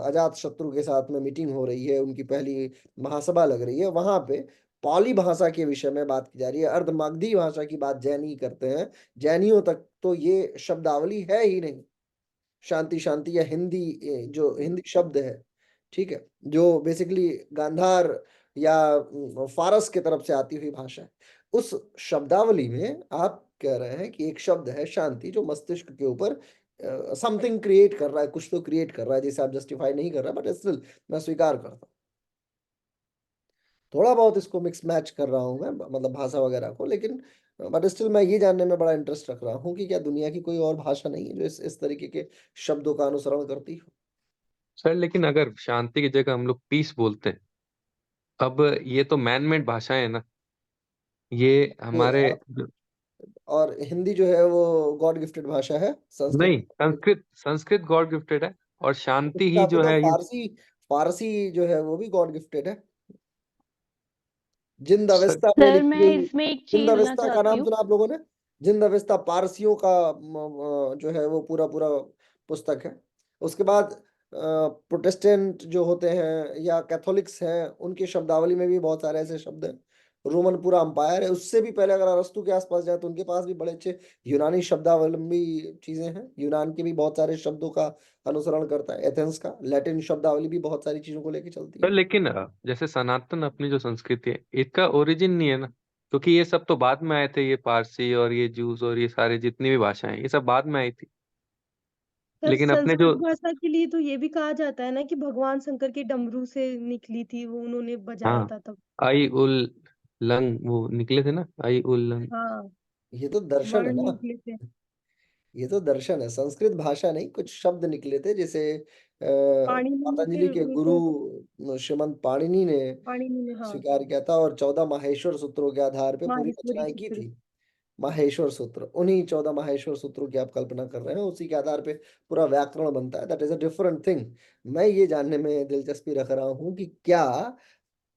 अजात शत्रु के साथ में मीटिंग हो रही है, उनकी पहली महासभा लग रही है, वहां पे पाली भाषा के विषय में बात की जा रही है। अर्धमागधी भाषा की बात जैनी करते हैं, जैनियों तक तो ये शब्दावली है ही नहीं, शांति शांति या हिंदी, जो हिंदी शब्द है, ठीक है, जो बेसिकली गांधार या फारस के तरफ से आती हुई भाषा है, उस शब्दावली में आप कह रहे हैं कि एक शब्द है शांति जो मस्तिष्क के ऊपर समथिंग क्रिएट कर रहा है, कुछ तो क्रिएट कर रहा है, जिसे आप जस्टिफाई नहीं कर रहा, बट स्टिल मैं स्वीकार करता हूँ। थोड़ा बहुत इसको मिक्स मैच कर रहा हूँ मैं, मतलब भाषा वगैरह को, लेकिन बट स्टिल मैं ये जानने में बड़ा इंटरेस्ट रख रहा हूँ कि क्या दुनिया की कोई और भाषा नहीं है जो इस तरीके के शब्दों का अनुसरण करती हो? सर लेकिन अगर शांति की जगह हम लोग पीस बोलते हैं, अब ये तो मैन मेड भाषा है ना, ये ये हमारे और हिंदी जो है वो गॉड गिफ्टेड भाषा है, संस्कृत। नहीं, संस्कृत संस्कृत गॉड गिफ्टेड है, और शांति इसके ही साथ जो तो है ये। फारसी, फारसी जो है वो भी गॉड गिफ्टेड है। जिंद सर, अवस्था में सर लिखी मैं गई, इसमें एक जिंद चीज बोलना अवस्था का चाहती नाम हूँ। सुना आप लोगों ने? जिंद अवस्था पारसियों का जो है वो पूरा पूरा पुस्तक है। उसके बाद प्रोटेस्टेंट जो होते हैं या कैथोलिक्स हैं, उनकी शब्दावली में भी बहुत सारे ऐसे शब्द हैं। रोमन पूरा अंपायर है, उससे भी पहले अगर अरस्तु के आसपास जाए तो उनके पास भी बड़े अच्छे यूनानी शब्दावलंबी चीजें हैं। यूनान के भी बहुत सारे शब्दों का अनुसरण करता है। एथेंस का लैटिन शब्दावली भी बहुत सारी चीजों को लेके चलती सर है। लेकिन जैसे सनातन अपनी जो संस्कृति है, इसका ओरिजिन नहीं है ना, क्योंकि ये सब तो बाद में आए थे, ये पारसी और ये जूस और ये सारे जितनी भी भाषाएं, ये सब बाद में आई थी। सर लेकिन अपने जो संस्कृत भाषा के लिए तो ये भी कहा जाता है ना कि भगवान शंकर के डमरू से निकली थी, वो उन्होंने बजाया हाँ, था तब। आई उल लंग वो निकले थे ना, आई उल लंग। हाँ, ये तो दर्शन है वर्ण ना, निकले थे। ये तो दर्शन है, संस्कृत भाषा नहीं, कुछ शब्द निकले थे जिसे पाणिनि के पतंजलि के गुरु उनको, श्रीमंत पाणिनि ने पाणिनि ने, हाँ, स्वीकार किया था, और 14 माहेश्वर सूत्रों के आधार पे पूरी माहेश्वरी रचनाएं की सूत्र। थी। माहेश्वर सूत्र, उन्हीं 14 माहेश्वर सूत्रों की आप कल्पना कर रहे हैं, उसी के आधार पे पूरा व्याकरण बनता है। That is a different thing. मैं ये जानने में दिलचस्पी रख रहा हूँ कि क्या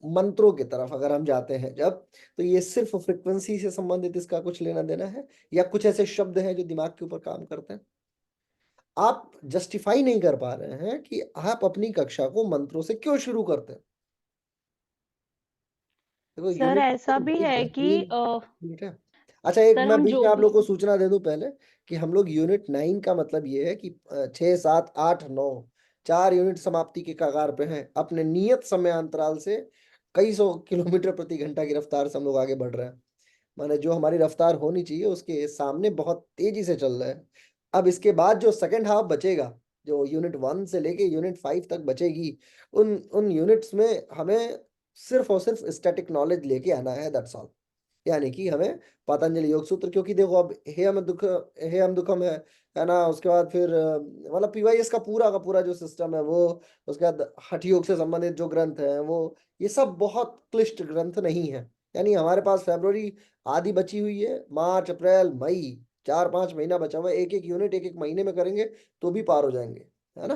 मंत्रों की तरफ अगर हम जाते हैं जब, तो ये सिर्फ फ्रिक्वेंसी से संबंधित इसका कुछ लेना देना है, या कुछ ऐसे शब्द हैं जो दिमाग के ऊपर काम करते हैं? आप जस्टिफाई नहीं कर पा रहे हैं कि आप अपनी कक्षा को मंत्रों से क्यों शुरू करते हैं। देखो सर यूनिट ऐसा भी एक है कि बेहतरीन यूनिट है। अच्छा, एक सर मैं हम बीच जो में आप भी लोग को सूचना दे दूं पहले कि हम लोग यूनिट 9 का मतलब ये है कि 6, 7, 8, 9 4 यूनिट समाप्ति के कगार पे हैं। अपने नियत समय अंतराल से कई सौ किलोमीटर प्रति घंटा की रफ्तार से हम लोग आगे बढ़ रहे हैं। माने जो हमारी रफ्तार होनी चाहिए उसके सामने बहुत तेजी से चल रहा है। अब इसके बाद जो सेकंड हाफ बचेगा, जो यूनिट 1 से लेके यूनिट 5 तक बचेगी, उन उन यूनिट्स में हमें सिर्फ और सिर्फ स्टैटिक नॉलेज लेके आना है, दैट्स ऑल। यानी कि हमें पतंजलि योग सूत्र, क्योंकि देखो अब हे हम दुखम है ना, उसके बाद फिर मतलब पीवाईएस का पूरा जो सिस्टम है वो, उसके बाद हठ योग से संबंधित जो ग्रंथ है वो, ये सब बहुत क्लिष्ट ग्रंथ नहीं है। यानी हमारे पास फरवरी आधी बची हुई है, मार्च, अप्रैल, मई, 4-5 महीना बचा हुआ है। एक एक यूनिट एक एक महीने में करेंगे तो भी पार हो जाएंगे, है ना।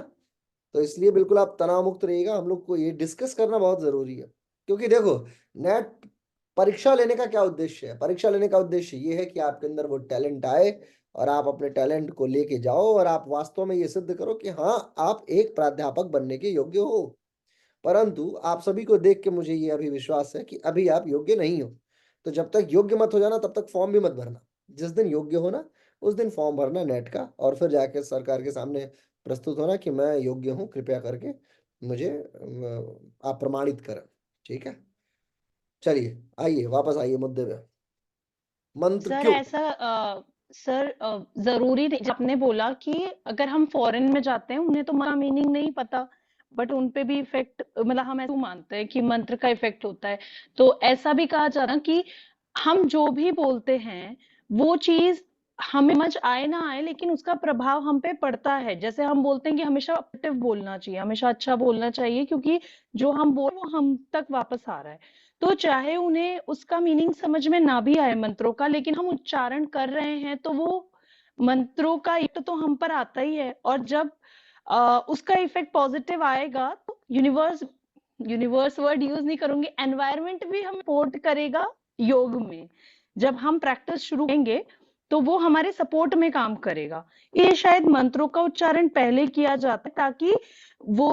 तो इसलिए बिल्कुल आप तनाव मुक्त रहिएगा। हम लोग को ये डिस्कस करना बहुत जरूरी है, क्योंकि देखो नेट परीक्षा लेने का क्या उद्देश्य है? परीक्षा लेने का उद्देश्य ये है कि आपके अंदर वो टैलेंट आए और आप अपने टैलेंट को लेके जाओ और आप वास्तव में ये सिद्ध करो कि हाँ, आप एक प्राध्यापक बनने के योग्य हो। परंतु आप सभी को देख के मुझे ये अभी विश्वास है कि अभी आप योग्य नहीं हो। तो जब तक योग्य मत हो जाना तब तक फॉर्म भी मत भरना। जिस दिन योग्य होना उस दिन फॉर्म भरना नेट का, और फिर जाके सरकार के सामने प्रस्तुत होना कि मैं योग्य हूँ, कृपया करके मुझे आप प्रमाणित करें। ठीक है, चलिए आइए वापस आइए मुद्दे पे। मंत्र सर क्यों? ऐसा सर जरूरी नहीं, जब आपने बोला कि अगर हम फॉरेन में जाते हैं उन्हें तो हमारा मीनिंग नहीं पता, बट उन पे भी इफेक्ट, मतलब हम ऐसा मानते हैं कि मंत्र का इफेक्ट होता है। तो ऐसा भी कहा जा रहा कि हम जो भी बोलते हैं वो चीज हमें समझ आए ना आए लेकिन उसका प्रभाव हम पे पड़ता है। जैसे हम बोलते हैं कि हमेशा पॉजिटिव बोलना चाहिए, हमेशा अच्छा बोलना चाहिए, क्योंकि जो हम बोल वो हम तक वापस आ रहा है। तो चाहे उन्हें उसका मीनिंग समझ में ना भी आए मंत्रों का, लेकिन हम उच्चारण कर रहे हैं तो वो मंत्रों का इफेक्ट तो हम पर आता ही है। और जब उसका इफेक्ट पॉजिटिव आएगा तो यूनिवर्स यूनिवर्स वर्ड यूज नहीं करूंगी, एनवायरनमेंट भी हम सपोर्ट करेगा योग में। जब हम प्रैक्टिस शुरू करेंगे तो वो हमारे सपोर्ट में काम करेगा। ये शायद मंत्रों का उच्चारण पहले किया जाता है ताकि वो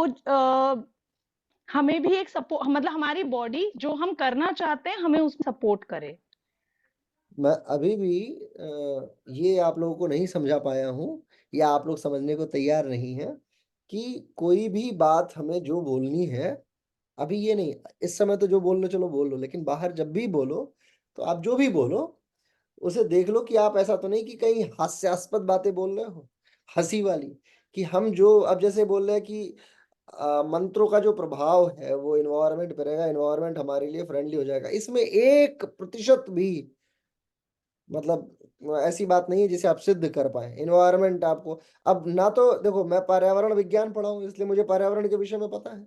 हमें भी एक सपोर्ट, मतलब हमारी बॉडी जो हम करना चाहते हैं हमें उसमें सपोर्ट करे। मैं अभी भी ये आप लोगों को नहीं समझा पाया हूँ, या आप लोग समझने को तैयार नहीं है कि कोई भी बात हमें जो बोलनी है, अभी ये नहीं, इस समय तो जो बोल लो चलो बोल लो, लेकिन बाहर जब भी बोलो तो आप जो भी बोलो उसे देख लो कि आप ऐसा तो नहीं कि कहीं हास्यास्पद बातें बोल रहे हो, हंसी वाली। कि हम जो अब जैसे बोल रहे हैं कि मंत्रों का जो प्रभाव है वो इन्वायरमेंट पे रहेगा, इन्वायरमेंट हमारे लिए फ्रेंडली हो जाएगा, इसमें 1% भी मतलब ऐसी बात नहीं है जिसे आप सिद्ध कर पाए। इन्वायरमेंट आपको, अब ना तो देखो, मैं पर्यावरण विज्ञान पढ़ा हूँ इसलिए मुझे पर्यावरण के विषय में पता है,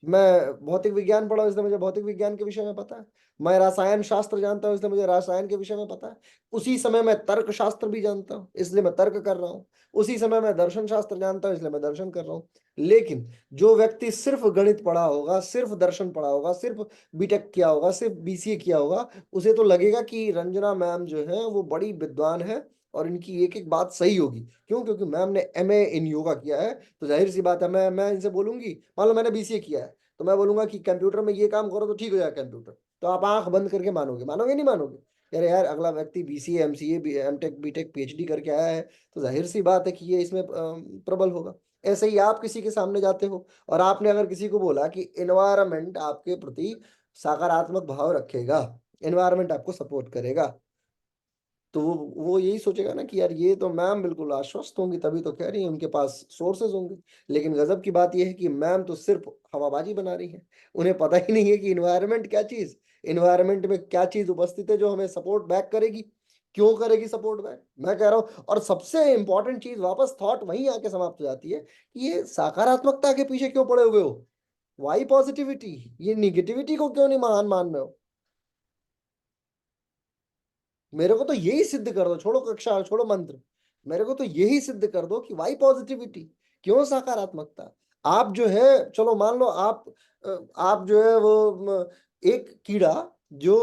मैं भौतिक विज्ञान पढ़ा हूँ इसलिए मुझे भौतिक विज्ञान के विषय में पता है, मैं रसायन शास्त्र जानता हूँ इसलिए मुझे रसायन के विषय में पता है, उसी समय मैं तर्क शास्त्र भी जानता हूँ इसलिए मैं तर्क कर रहा हूँ, उसी समय मैं दर्शन शास्त्र जानता हूँ इसलिए मैं दर्शन कर रहा हूँ। लेकिन जो व्यक्ति सिर्फ गणित पढ़ा होगा, सिर्फ दर्शन पढ़ा होगा, सिर्फ बीटेक किया होगा, सिर्फ बीसीए किया होगा, उसे तो लगेगा कि रंजना मैम जो है वो बड़ी विद्वान है और इनकी एक एक बात सही होगी। क्यों? क्योंकि मैम ने एमए इन योगा किया है, तो जाहिर सी बात है मैं इनसे बोलूंगी, मान लो मैंने बीसीए किया है तो मैं बोलूंगा कि कंप्यूटर में ये काम करो तो ठीक हो जाएगा कंप्यूटर, तो आप आंख बंद करके मानोगे? मानोगे नहीं मानोगे? अरे यार, अगला व्यक्ति BCA, MCA, MTech, BTech, PhD करके आया है, तो जाहिर सी बात है कि ये इसमें प्रबल होगा। ऐसे ही आप किसी के सामने जाते हो और आपने अगर किसी को बोला कि एनवायरमेंट आपके प्रति सकारात्मक भाव रखेगा, एनवायरमेंट आपको सपोर्ट करेगा, तो वो यही सोचेगा ना कि यार ये तो मैम बिल्कुल आश्वस्त होंगी तभी तो कह रही है, उनके पास सोर्सेज होंगे। लेकिन गजब की बात यह है कि मैम तो सिर्फ हवाबाजी बना रही है, उन्हें पता ही नहीं है कि इन्वायरमेंट क्या चीज, इन्वायरमेंट में क्या चीज उपस्थित है जो हमें सपोर्ट बैक करेगी, क्यों करेगी सपोर्ट बैक, मैं कह रहा हूँ। और सबसे इंपॉर्टेंट चीज, वापस थॉट वहीं आके समाप्त हो जाती है कि ये सकारात्मकता के पीछे क्यों पड़े हुए हो, वाई पॉजिटिविटी, ये निगेटिविटी को क्यों नहीं महान मान रहे हो? मेरे को तो यही सिद्ध कर दो, छोड़ो कक्षा, छोड़ो मंत्र, मेरे को तो यही सिद्ध कर दो कि वाई पॉजिटिविटी, क्यों सकारात्मकता। आप जो है, चलो मान लो आप जो है वो एक कीड़ा जो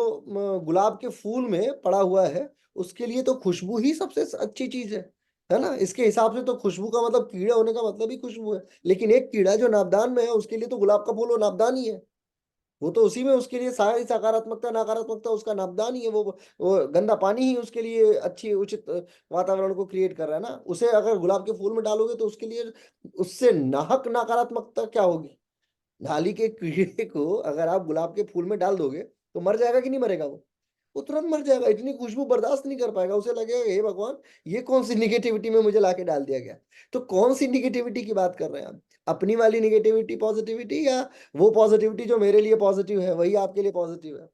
गुलाब के फूल में पड़ा हुआ है, उसके लिए तो खुशबू ही सबसे अच्छी चीज है ना। इसके हिसाब से तो खुशबू का मतलब, कीड़ा होने का मतलब ही खुशबू है। लेकिन एक कीड़ा जो नाबदान में है उसके लिए तो गुलाब का फूल वो नाबदान ही है। वो तो उसी में उसके लिए सारी सकारात्मकता नकारात्मकता उसका नापदान ही है। वो गंदा पानी ही उसके लिए अच्छी उचित वातावरण को क्रिएट कर रहा है ना। उसे अगर गुलाब के फूल में डालोगे तो उसके लिए उससे नाहक नकारात्मकता क्या होगी? नाली के कीड़े को अगर आप गुलाब के फूल में डाल दोगे तो मर जाएगा कि नहीं मरेगा? वो तुरंत मर जाएगा, इतनी खुशबू बर्दाश्त नहीं कर पाएगा। उसे लगेगा हे भगवान, ये कौन सी निगेटिविटी में मुझे लाके डाल दिया गया। तो कौन सी निगेटिविटी की बात कर रहे हैं आप? अपनी वाली निगेटिविटी पॉजिटिविटी, या वो पॉजिटिविटी जो मेरे लिए पॉजिटिव है वही आपके लिए पॉजिटिव है?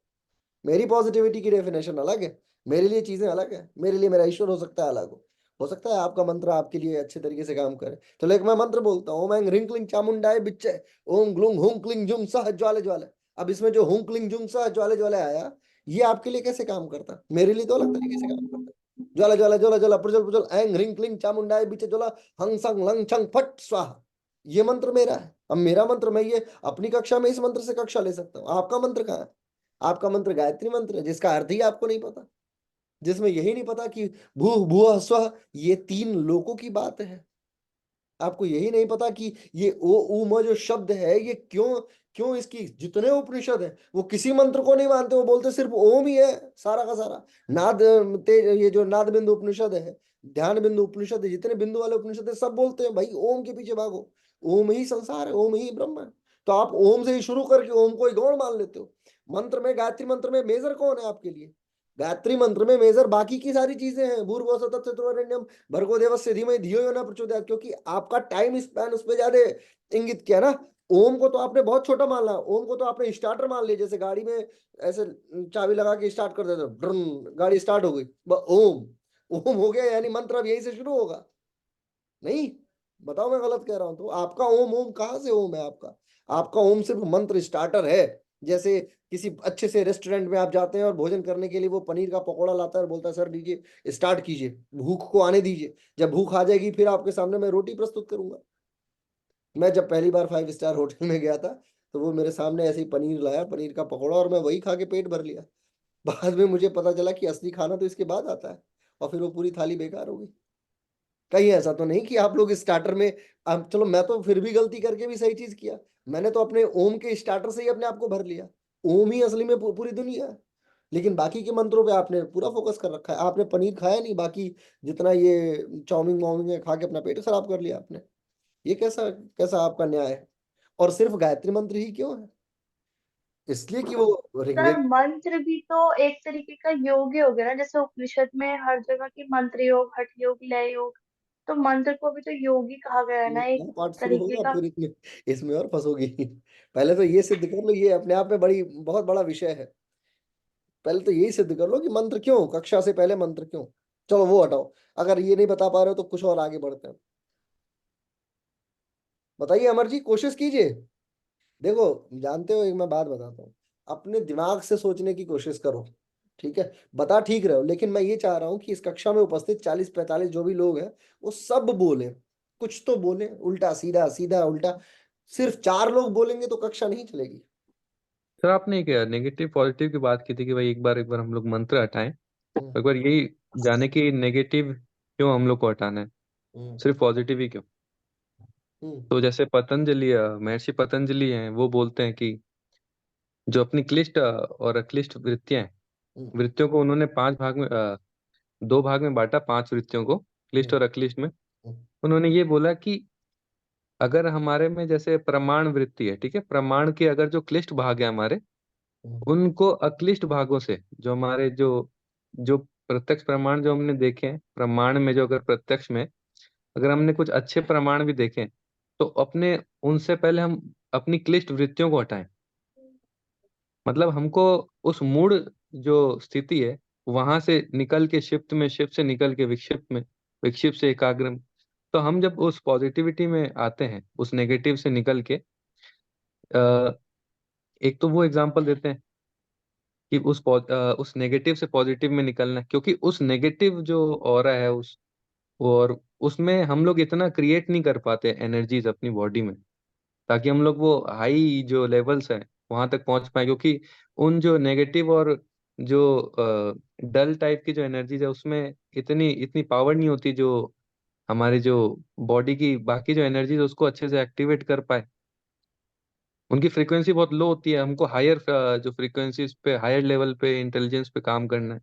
मेरी पॉजिटिविटी की डेफिनेशन अलग है, मेरे लिए चीजें अलग है। मेरे लिए मेरा ईश्वर हो सकता है अलग हो सकता है आपका मंत्र आपके लिए अच्छे तरीके से काम करे। तो लेकिन मैं मंत्र बोलता हूँ, ओम ऐं ह्रीं क्लीं चामुंडाय बिच्चे ओम ग्लूं हुं क्लीं जुं सः ज्वाले ज्वाले। अब इसमें जो हुं क्लीं जुं सः ज्वाले ज्वाले आया, ये आपके लिए कैसे काम करता? मेरे लिए तो अलग तरीके से काम करता है। ज्वाला ज्वाला ज्वाला ज्वाला प्रज्वल प्रज्वल ऐं ह्रीं क्लीं चामुंडाय बिच्चे ज्वाला हंग संग लंग छंग फट स्वाहा। ये मंत्र मेरा है। अब मेरा मंत्र, मैं ये अपनी कक्षा में इस मंत्र से कक्षा ले सकता हूँ। आपका मंत्र कहाँ है? आपका मंत्र गायत्री मंत्र है, जिसका अर्थ ही आपको नहीं पता, जिसमें यही नहीं पता कि भू भुव स्व ये 3 लोकों की बात है। आपको यही नहीं पता कि ये ओ उ म जो शब्द है ये क्यों क्यों इसकी जितने उपनिषद है वो किसी मंत्र को नहीं मानते। वो बोलते सिर्फ ओम ही है सारा का सारा। नाद तेज, ये जो नाद बिंदु उपनिषद है, ध्यान बिंदु उपनिषद है, जितने बिंदु वाले उपनिषद है सब बोलते हैं भाई ओम के पीछे भागो, ओम ही संसार है, ओम ही ब्रह्म है। तो आप ओम से ही शुरू करके ओम को ही गौण मान लेते हो। मंत्र में, गायत्री मंत्र में मेजर कौन है आपके लिए? गायत्री मंत्र में मेजर बाकी की सारी चीजें हैं। भूर्भुवः स्वः तत्सवितुर्वरेण्यम भर्गो देवस्य धीमहि धियो यो न प्रचोदयात्। क्योंकि आपका टाइम स्पैन उस पर ज्यादा इंगित किया ना। ओम को तो आपने बहुत छोटा मान लिया, ओम को तो आपने स्टार्टर मान लिया। जैसे गाड़ी में ऐसे चाबी लगा के स्टार्ट कर देते ड्रन, गाड़ी स्टार्ट हो गई, ओम ओम हो गया, यानी मंत्र अब यहीं से शुरू होगा। नहीं, बताओ मैं गलत कह रहा हूं तो? आपका ओम, ओम कहाँ से ओम है आपका? आपका ओम सिर्फ मंत्र स्टार्टर है। जैसे किसी अच्छे से रेस्टोरेंट में आप जाते हैं और भोजन करने के लिए वो पनीर का पकौड़ा लाता है और बोलता है सर दीजिए, स्टार्ट कीजिए, भूख को आने दीजिए। जब भूख आ जाएगी फिर आपके सामने मैं रोटी प्रस्तुत करूंगा। मैं जब पहली बार 5 स्टार होटल में गया था तो वो मेरे सामने ऐसे ही पनीर लाया, पनीर का पकौड़ा, और मैं वही खा के पेट भर लिया। बाद में मुझे पता चला कि असली खाना तो इसके बाद आता है, और फिर वो पूरी थाली बेकार हो गई। कहीं ऐसा तो नहीं कि आप लोग स्टार्टर में, अब चलो मैं तो फिर भी गलती करके भी सही चीज किया। मैंने तो अपने ओम के स्टार्टर से ही अपने आप को भर लिया। ओम ही असली में पूरी दुनिया है। लेकिन बाकी के मंत्रों पे आपने पूरा फोकस कर रखा है। आपने पनीर खाया नहीं, बाकी जितना ये चाउमीन वाउमीन है खा के अपना पेट खराब कर लिया आपने। ये कैसा कैसा आपका न्याय है? और सिर्फ गायत्री मंत्र ही क्यों है? इसलिए कि वो सर ऋग्वेद। मंत्र भी तो एक तरीके का योग ही हो गया ना। जैसे उपनिषद में हर जगह की मंत्र योग, हठ योग, लय योग, तो मंत्र को भी तो योग ही कहा गया है ये ना, एक क्या पाठ शुरू तरीके होगा का। फिर इसमें और फंसोगी। पहले तो ये सिद्ध कर लो, ये अपने आप में बहुत बड़ा विषय है। पहले तो यही सिद्ध कर लो कि मंत्र क्यों, कक्षा से पहले मंत्र क्यों। चलो वो हटाओ, अगर ये नहीं बता पा रहे हो तो कुछ और आगे बढ़ते हैं। बताइए अमर जी, कोशिश कीजिए। देखो, जानते हो एक मैं बात बताता हूँ, अपने दिमाग से सोचने की कोशिश करो। ठीक है, बता ठीक रहे हो, लेकिन मैं ये चाह रहा हूँ कि इस कक्षा में उपस्थित 40-45 जो भी लोग हैं वो सब बोले, कुछ तो बोले, उल्टा सीधा सीधा उल्टा। सिर्फ 4 लोग बोलेंगे तो कक्षा नहीं चलेगी। सर आपने क्या नेगेटिव पॉजिटिव की बात की थी कि भाई एक बार हम लोग मंत्र हटाएं, हम्म, एक बार यही जाने कि नेगेटिव क्यों हम लोग को हटाना है, हम्म, सिर्फ पॉजिटिव ही क्यों। हम्म, तो जैसे पतंजलि महर्षि पतंजलि हैं, वो बोलते हैं कि जो अपनी क्लिष्ट और अक्लिष्ट वृत्तियां हैं, हम्म, वृत्तियों को उन्होंने 5 भाग में 2 भाग में बांटा, 5 वृत्तियों को क्लिष्ट हम्म, और अक्लिष्ट में। हम्म, उन्होंने ये बोला कि अगर हमारे में जैसे प्रमाण वृत्ति है, ठीक है, प्रमाण के अगर जो क्लिष्ट भाग है हमारे, हम्म, उनको अक्लिष्ट भागों से, जो हमारे जो जो प्रत्यक्ष प्रमाण जो हमने देखे हैं, प्रमाण में जो अगर प्रत्यक्ष में अगर हमने कुछ अच्छे प्रमाण भी देखे हैं, तो अपने उनसे पहले हम अपनी क्लिष्ट वृत्तियों को हटाएं। मतलब हमको उस मूड जो स्थिति है वहां से निकल के शिफ्ट में, शिफ्ट से निकल के विक्षिप्त में, विक्षिप्त से एकाग्र में। तो हम जब उस पॉजिटिविटी में आते हैं, उस नेगेटिव से निकल के अ, एक तो वो एग्जांपल देते हैं कि उस नेगेटिव से पॉजिटिव में निकलना है, क्योंकि उस नेगेटिव जो ऑरा है उस और उसमें हम लोग इतना क्रिएट नहीं कर पाते एनर्जीज अपनी बॉडी में, ताकि हम लोग वो हाई जो लेवल्स हैं वहां तक पहुंच पाए। क्योंकि उन जो नेगेटिव और जो डल टाइप की जो एनर्जीज है उसमें इतनी इतनी पावर नहीं होती जो हमारे जो बॉडी की बाकी जो एनर्जीज उसको अच्छे से एक्टिवेट कर पाए। उनकी फ्रीक्वेंसी बहुत लो होती है, हमको हायर जो फ्रीक्वेंसीज पे, हायर लेवल पे इंटेलिजेंस पे काम करना है।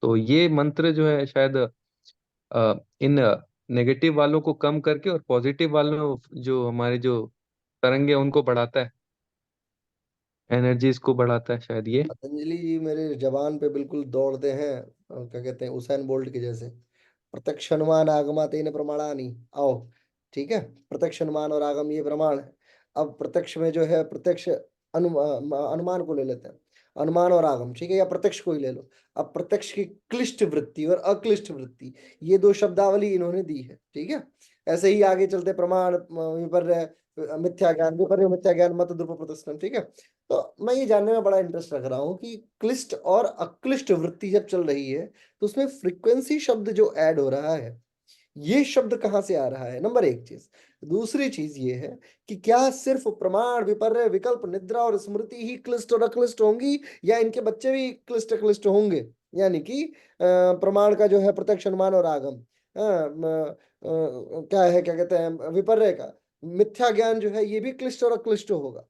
तो ये मंत्र जो है शायद इन नेगेटिव वालों को कम करके और पॉजिटिव वालों, जो हमारे जो तरंगे हैं, उनको बढ़ाता है, एनर्जीज को बढ़ाता है शायद ये। पतंजलि जी मेरे जबान पे बिल्कुल दौड़ते हैं, क्या कहते हैं, उसैन बोल्ट के जैसे। प्रत्यक्ष अनुमान आगमा तेन प्रमाणानि। आओ, ठीक है, प्रत्यक्ष अनुमान और आगम ये प्रमाण है। अब प्रत्यक्ष में जो है, प्रत्यक्ष अनुमान को ले लेते हैं, अनुमान और आगम, ठीक है, या प्रत्यक्ष को ही ले लो। अब प्रत्यक्ष की क्लिष्ट वृत्ति और अक्लिष्ट वृत्ति, ये दो शब्दावली इन्होंने दी है, ठीक है। ऐसे ही आगे चलते, प्रमाण, विपर्य, मिथ्या ज्ञान, विपर्य मिथ्या ज्ञान, मत द्रुप प्रतिष्ठम, ठीक है। तो मैं ये जानने में बड़ा इंटरेस्ट रख रहा हूँ कि क्लिष्ट और अक्लिष्ट वृत्ति जब चल रही है, तो उसमें फ्रीक्वेंसी शब्द जो ऐड हो रहा है, ये शब्द कहाँ से आ रहा है, नंबर एक चीज। दूसरी चीज ये है कि क्या सिर्फ प्रमाण, विपर्य, विकल्प, निद्रा और स्मृति ही क्लिष्ट और अक्लिष्ट होंगी, या इनके बच्चे भी क्लिष्ट अक्लिष्ट होंगे? यानी कि प्रमाण का जो है प्रत्यक्ष, अनुमान और आगम, क्या है, क्या कहते हैं, विपर्य का मिथ्या ज्ञान जो है, ये भी क्लिष्ट और अक्लिष्ट होगा,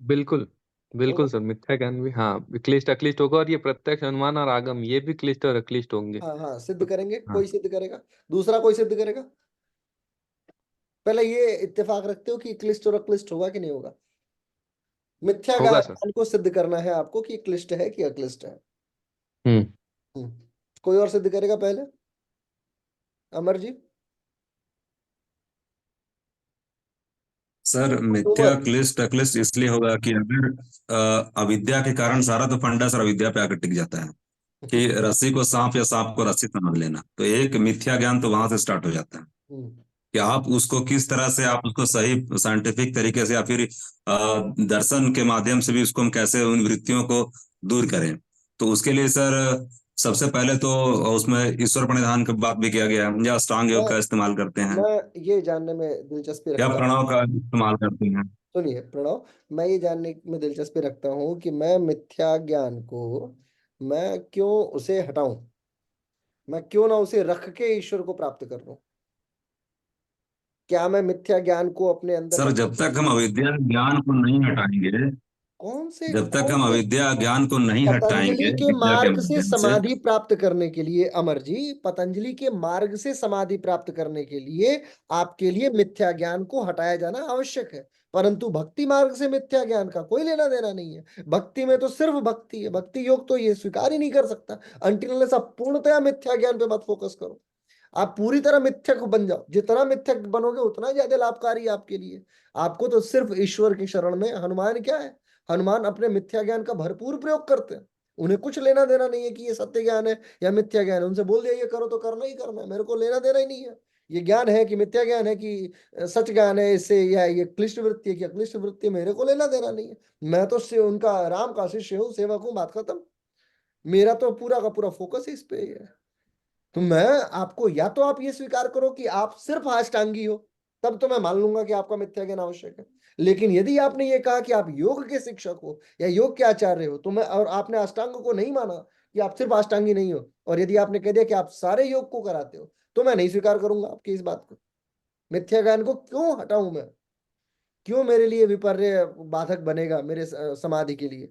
बिल्कुल होगा। बिल्कुल सर, मिथ्या ज्ञान भी हाँ क्लिष्ट अक्लिष्ट होगा, और ये प्रत्यक्ष अनुमान और आगम ये भी क्लिष्ट और अक्लिष्ट होंगे। हाँ हाँ, सिद्ध तो करेंगे, हाँ, कोई सिद्ध करेगा, दूसरा कोई सिद्ध करेगा। पहले ये इत्तेफाक रखते हो कि क्लिष्ट और अक्लिष्ट होगा कि नहीं होगा? मिथ्या होगा सर। ज्ञान को सिद्ध करना है आपको कि क्लिष्ट है कि अक्लिष्ट है। हम्म। हम्म। कोई और सिद्ध करेगा पहले? अमर जी? सर मिथ्या अक्टूबर? क्लिष्ट अक्लिष्ट इसलिए होगा कि अगर अविद्या के कारण सारा तो फंडा सर अविद्या पे आकर टिक जाता है, कि रस्सी को सांप या सांप को रस्सी समझ लेना, तो एक मिथ्या ज्ञान तो वहां से स्टार्ट हो जाता है हम्म। कि आप उसको किस तरह से, आप उसको सही साइंटिफिक तरीके से या फिर दर्शन के माध्यम से भी उसको हम कैसे उन वृत्तियों को दूर करें। तो उसके लिए सर सबसे पहले तो उसमें ईश्वर प्रणिधान की बात भी किया गया है, या अष्टांग योग मैं का इस्तेमाल करते हैं, मैं ये जानने में दिलचस्पी या रखता हूँ, प्रणव का इस्तेमाल करते हैं। सुनिए प्रणव, मैं ये जानने में दिलचस्पी रखता हूँ कि मैं मिथ्या ज्ञान को, मैं क्यों उसे हटाऊं, मैं क्यों ना उसे रख के ईश्वर को प्राप्त कर लूं? क्या मैं मिथ्या ज्ञान को अपने अंदर सर रख, जब तक हम अविद्या ज्ञान को नहीं हटाएंगे, जब तक कौन हम से अविद्या ज्ञान को नहीं पतंजलि हटाएंगे के विद्या के मार्ग से माध्यम से। समाधि प्राप्त करने के लिए, अमर जी, पतंजलि के मार्ग से समाधि प्राप्त करने के लिए आपके लिए मिथ्या ज्ञान को हटाया जाना आवश्यक है। परंतु भक्ति मार्ग से मिथ्या ज्ञान का कोई लेना देना नहीं है। भक्ति में तो सिर्फ भक्ति है, भक्ति योग तो ये स्वीकार ही नहीं कर सकता अंटिल आप पूर्णतया मिथ्या ज्ञान पे मत फोकस करो। आप पूरी तरह मिथ्यक बन जाओ, जितना मिथ्यक बनोगे उतना ज्यादा लाभकारी है आपके लिए। आपको तो सिर्फ ईश्वर की शरण में, हनुमान क्या है, हनुमान अपने मिथ्या ज्ञान का भरपूर प्रयोग करते हैं। उन्हें कुछ लेना देना नहीं है कि ये सत्य ज्ञान है या मिथ्या ज्ञान है। उनसे बोल दिया ये करो तो करना ही करना है, मेरे को लेना देना ही नहीं है। ये ज्ञान है कि मिथ्या ज्ञान है कि सच ज्ञान है, इससे या ये क्लिष्ट वृत्ति है कि अक्लिष्ट वृत्ति है, मेरे को लेना देना नहीं है। मैं तो उनका राम का शिष्य हूँ, सेवक हूँ, बात खत्म। मेरा तो पूरा का पूरा फोकस इस पे ही है। तो मैं आपको, या तो आप ये स्वीकार करो कि आप सिर्फ अष्टांगी हो, तब तो मैं मान लूंगा कि आपका मिथ्या ज्ञान आवश्यक है। लेकिन यदि आपने ये कहा कि आप योग के शिक्षक हो या योग के आचार्य हो, तो मैं, और आपने अष्टांग को नहीं माना कि आप सिर्फ अष्टांगी नहीं हो, और यदि आपने कह दिया कि आप सारे योग को कराते हो, तो मैं नहीं स्वीकार करूंगा आपकी इस बात को। मिथ्या ज्ञान को क्यों हटाऊं मैं? क्यों मेरे लिए विपर्य बाधक बनेगा मेरे समाधि के लिए?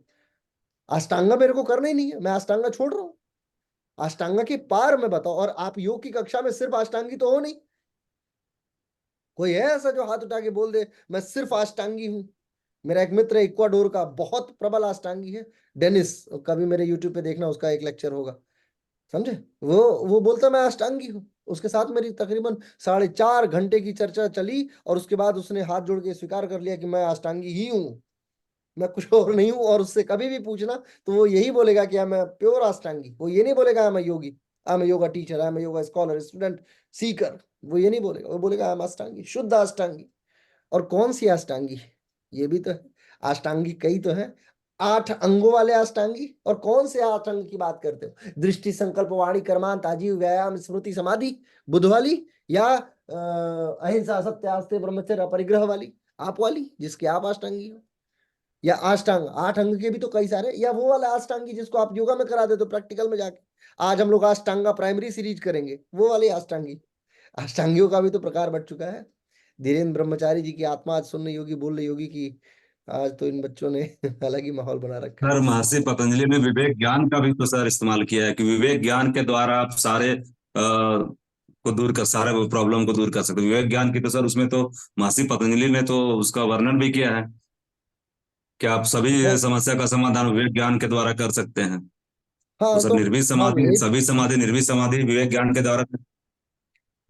अष्टांगा मेरे को करना ही नहीं है, मैं अष्टांगा छोड़ रहा हूं। अष्टांगा के पार में बताओ, और आप योग की कक्षा में सिर्फ अष्टांगी तो हो नहीं। कोई है ऐसा जो हाथ उठा के बोल दे मैं सिर्फ अष्टांगी हूं? मेरा एक मित्र इक्वाडोर का बहुत प्रबल अष्टांगी है, डेनिस, कभी मेरे यूट्यूब पे देखना, उसका एक लेक्चर होगा, समझे? वो बोलता मैं अष्टांगी हूँ। उसके साथ मेरी तकरीबन 4.5 घंटे की चर्चा चली, और उसके बाद उसने हाथ जोड़ के स्वीकार कर लिया कि मैं अष्टांगी ही हूँ, मैं कुछ और नहीं हूं। और उससे कभी भी पूछना तो वो यही बोलेगा कि मैं प्योर अष्टांगी, वो ये नहीं बोलेगा मैं योगी, मैं योगा टीचर, मैं योगा स्कॉलर, स्टूडेंट, सीकर, वो ये नहीं बोलेगा। वो बोलेगा मैं अष्टांगी, शुद्ध अष्टांगी। और कौन सी अष्टांगी है? ये भी तो है, अष्टांगी कई तो है, 8 अंगों वाले अष्टांगी। और कौन से 8 अंग की बात करते हो? दृष्टि, संकल्प, वाणी, कर्मांत, आजीव, व्यायाम, स्मृति, समाधि, बुद्ध वाली, या अहिंसा, सत्य, आस्ते, ब्रह्मचर्य, अपरिग्रह वाली, आप वाली जिसके आप अष्टांगी हो? या अष्टांग, 8 अंग के भी तो कई सारे, या वो वाला अष्टांगी जिसको आप योगा में करा दे तो प्रैक्टिकल में जाके। आज हम लोग अष्टांगा प्राइमरी सीरीज करेंगे, वो वाली अष्टांगी। अष्टांगियों का भी तो प्रकार बढ़ चुका है। धीरेन्द्र ब्रह्मचारी जी की आत्मा आज सुन रही होगी, बोल रही होगी कि आज तो इन बच्चों ने अलग ही माहौल बना रखा है। सर महर्षि पतंजलि ने विवेक ज्ञान का भी तो सर इस्तेमाल किया है कि विवेक ज्ञान के द्वारा आप सारे को दूर कर, सारे प्रॉब्लम को दूर कर सकते हो। विवेक ज्ञान की तो सर उसमें तो महर्षि पतंजलि ने तो उसका वर्णन भी किया है कि आप सभी हाँ समस्या का समाधान विवेक ज्ञान के द्वारा कर सकते हैं। तो हाँ, सर तो निर्भीक हाँ समाधि, वही सभी समाधि, निर्भीक समाधि विवेक ज्ञान के द्वारा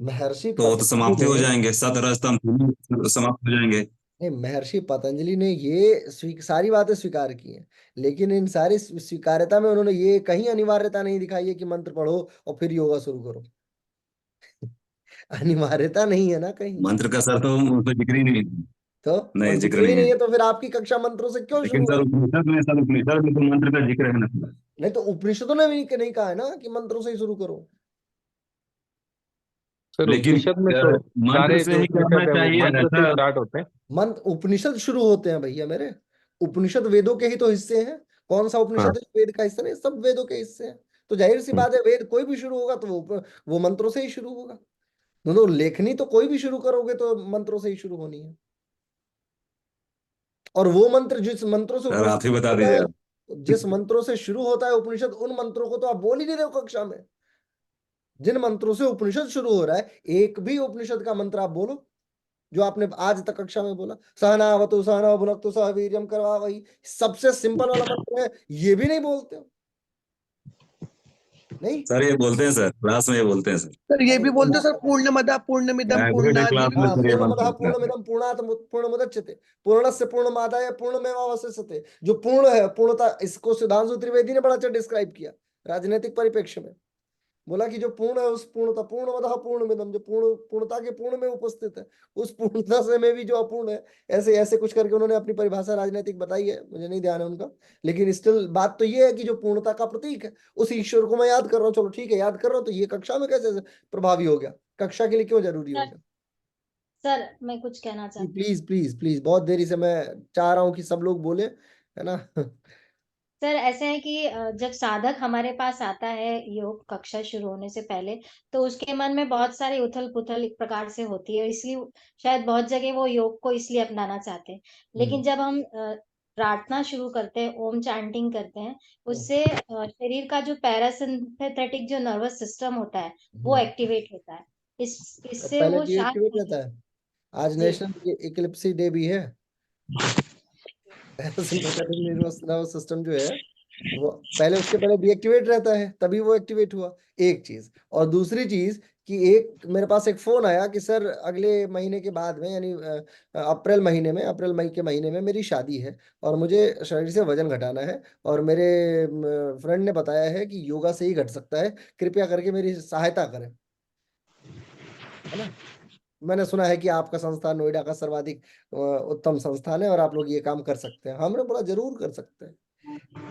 महर्षि तो वो तो पतंजलि समाप्ति हो ने, जाएंगे, सत रजतम तीनों समाप्त हो जाएंगे। नहीं महर्षि पतंजलि ने ये सारी बातें स्वीकार की हैं, लेकिन इन सारी स्वीकार्यता में उन्होंने ये कहीं अनिवार्यता नहीं दिखाई है कि मंत्र पढ़ो और फिर योगा शुरू करो। अनिवार्यता नहीं है ना कहीं। मंत्र का सर तो उस पर जिक्र ही नहीं है। तो नहीं, और जिक्र जिक्र ही नहीं है। नहीं है तो फिर आपकी कक्षा मंत्रों से क्यों लेकिन शुरू सर है? उपनिषद में तो मंत्र का जिक्र है ना सर। नहीं तो उपनिषदों ने भी नहीं कहा है ना कि मंत्रों से ही शुरू करो। सर लेकिन उपनिषद में तो मंत्र सारे से जो ही करना उपनिषद है वो चाहिए मंत्र से ऐसा। स्टार्ट होते हैं। मंत्र उपनिषद शुरू होते हैं भैया मेरे। उपनिषद वेदों के ही तो हिस्से हैं। कौन सा हाँ। उपनिषद है जो वेद का हिस्सा नहीं? सब वेदों के हिस्से हैं। तो जाहिर सी बात है वेद कोई भी शुरू होगा तो वो मंत्रों से ही शुरू होगा। दोनों लेखनी तो कोई भी शुरू करोगे तो मंत्रों से ही शुरू होनी है। और वो मंत्र जिस मंत्रों से सर आप ही उपनिषद बता होता दीजिए आप। है, जिस मंत्रों से शुरू होता है उपनिषद, उन मंत्रों को तो आप बोल ही नहीं रहे हो कक्षा में। जिन मंत्रों से उपनिषद शुरू हो रहा है एक भी उपनिषद का मंत्र आप बोलो जो आपने आज तक कक्षा में बोला। सहनावतु सहना भुनक्तु सह वीर्यम करवा, वही सबसे सिंपल वाला मंत्र है, ये भी नहीं बोलते हो। नहीं सर ये बोलते हैं सर, क्लास में ये बोलते हैं सर। सर ये भी बोलते हाँ हैं सर, पूर्णमदः पूर्णमिदं एवरीडे पूर्णात्, ये क्लास भी में हाँ, सर ये मंत्र पूर्णमदः होता है। पूर्णमिदं पूर्णात् पूर्णमुदच्यते पूर्णस्य पूर्णमादाय पूर्णमेवावशिष्यते। जो पूर्ण है, पूर्णता, इसको सुधांशु त्रिवेदी ने बड़ा अच्छा डिस्क्राइब किया राजनीतिक परिप्रेक्ष्य में। बोला कि जो पूर्ण है उस पूर्णता, पूर्णमदः पूर्णमिदं, जो पूर्णता के पूर्ण में उपस्थित है, उस पूर्णता से में भी जो अपूर्ण है। ऐसे ऐसे कुछ करके उन्होंने अपनी परिभाषा राजनीतिक बताई है, मुझे नहीं ध्यान है उनका। लेकिन स्टिल बात तो ये है कि जो पूर्णता का प्रतीक है उस ईश्वर को मैं याद कर रहा हूँ। चलो ठीक है, याद कर रहा हूँ, तो ये कक्षा में कैसे प्रभावी हो गया? कक्षा के लिए क्यों जरूरी हो सर गया? सर मैं कुछ कहना चाहती हूँ। प्लीज प्लीज प्लीज, बहुत देरी से मैं चाह रहा हूँ कि सब लोग बोले, है ना? सर ऐसे है कि जब साधक हमारे पास आता है योग कक्षा शुरू होने से पहले, तो उसके मन में बहुत सारी उथल पुथल एक प्रकार से होती है, इसलिए शायद बहुत जगह वो योग को इसलिए अपनाना चाहते हैं। लेकिन जब हम प्रार्थना शुरू करते हैं, ओम चैंटिंग करते हैं, उससे शरीर का जो पैरासिम्पैथेटिक जो नर्वस सिस्टम होता है वो एक्टिवेट होता है। इससे पहले वो शांत डीएक्टिवेट होते रहता हैं। है। आज जी। नेशनल इक्लिप्सी डे भी है। पैरासिम्पैथेटिक नर्वस सिस्टम जो है वो पहले, उसके पहले डीएक्टिवेट रहता है, तभी वो एक्टिवेट हुआ। एक चीज। और दूसरी चीज कि एक मेरे पास एक फोन आया कि सर अगले महीने के बाद में, यानी अप्रैल महीने में, अप्रैल मई के महीने में मेरी शादी है और मुझे शरीर से वजन घटाना है, और मेरे फ्रेंड ने बताया है कि योगा से ही घट सकता है, कृपया करके मेरी सहायता करें, है ना? मैंने सुना है कि आपका संस्थान नोएडा का सर्वाधिक उत्तम संस्थान है और आप लोग ये काम कर सकते हैं। हमने बोला जरूर कर सकते हैं।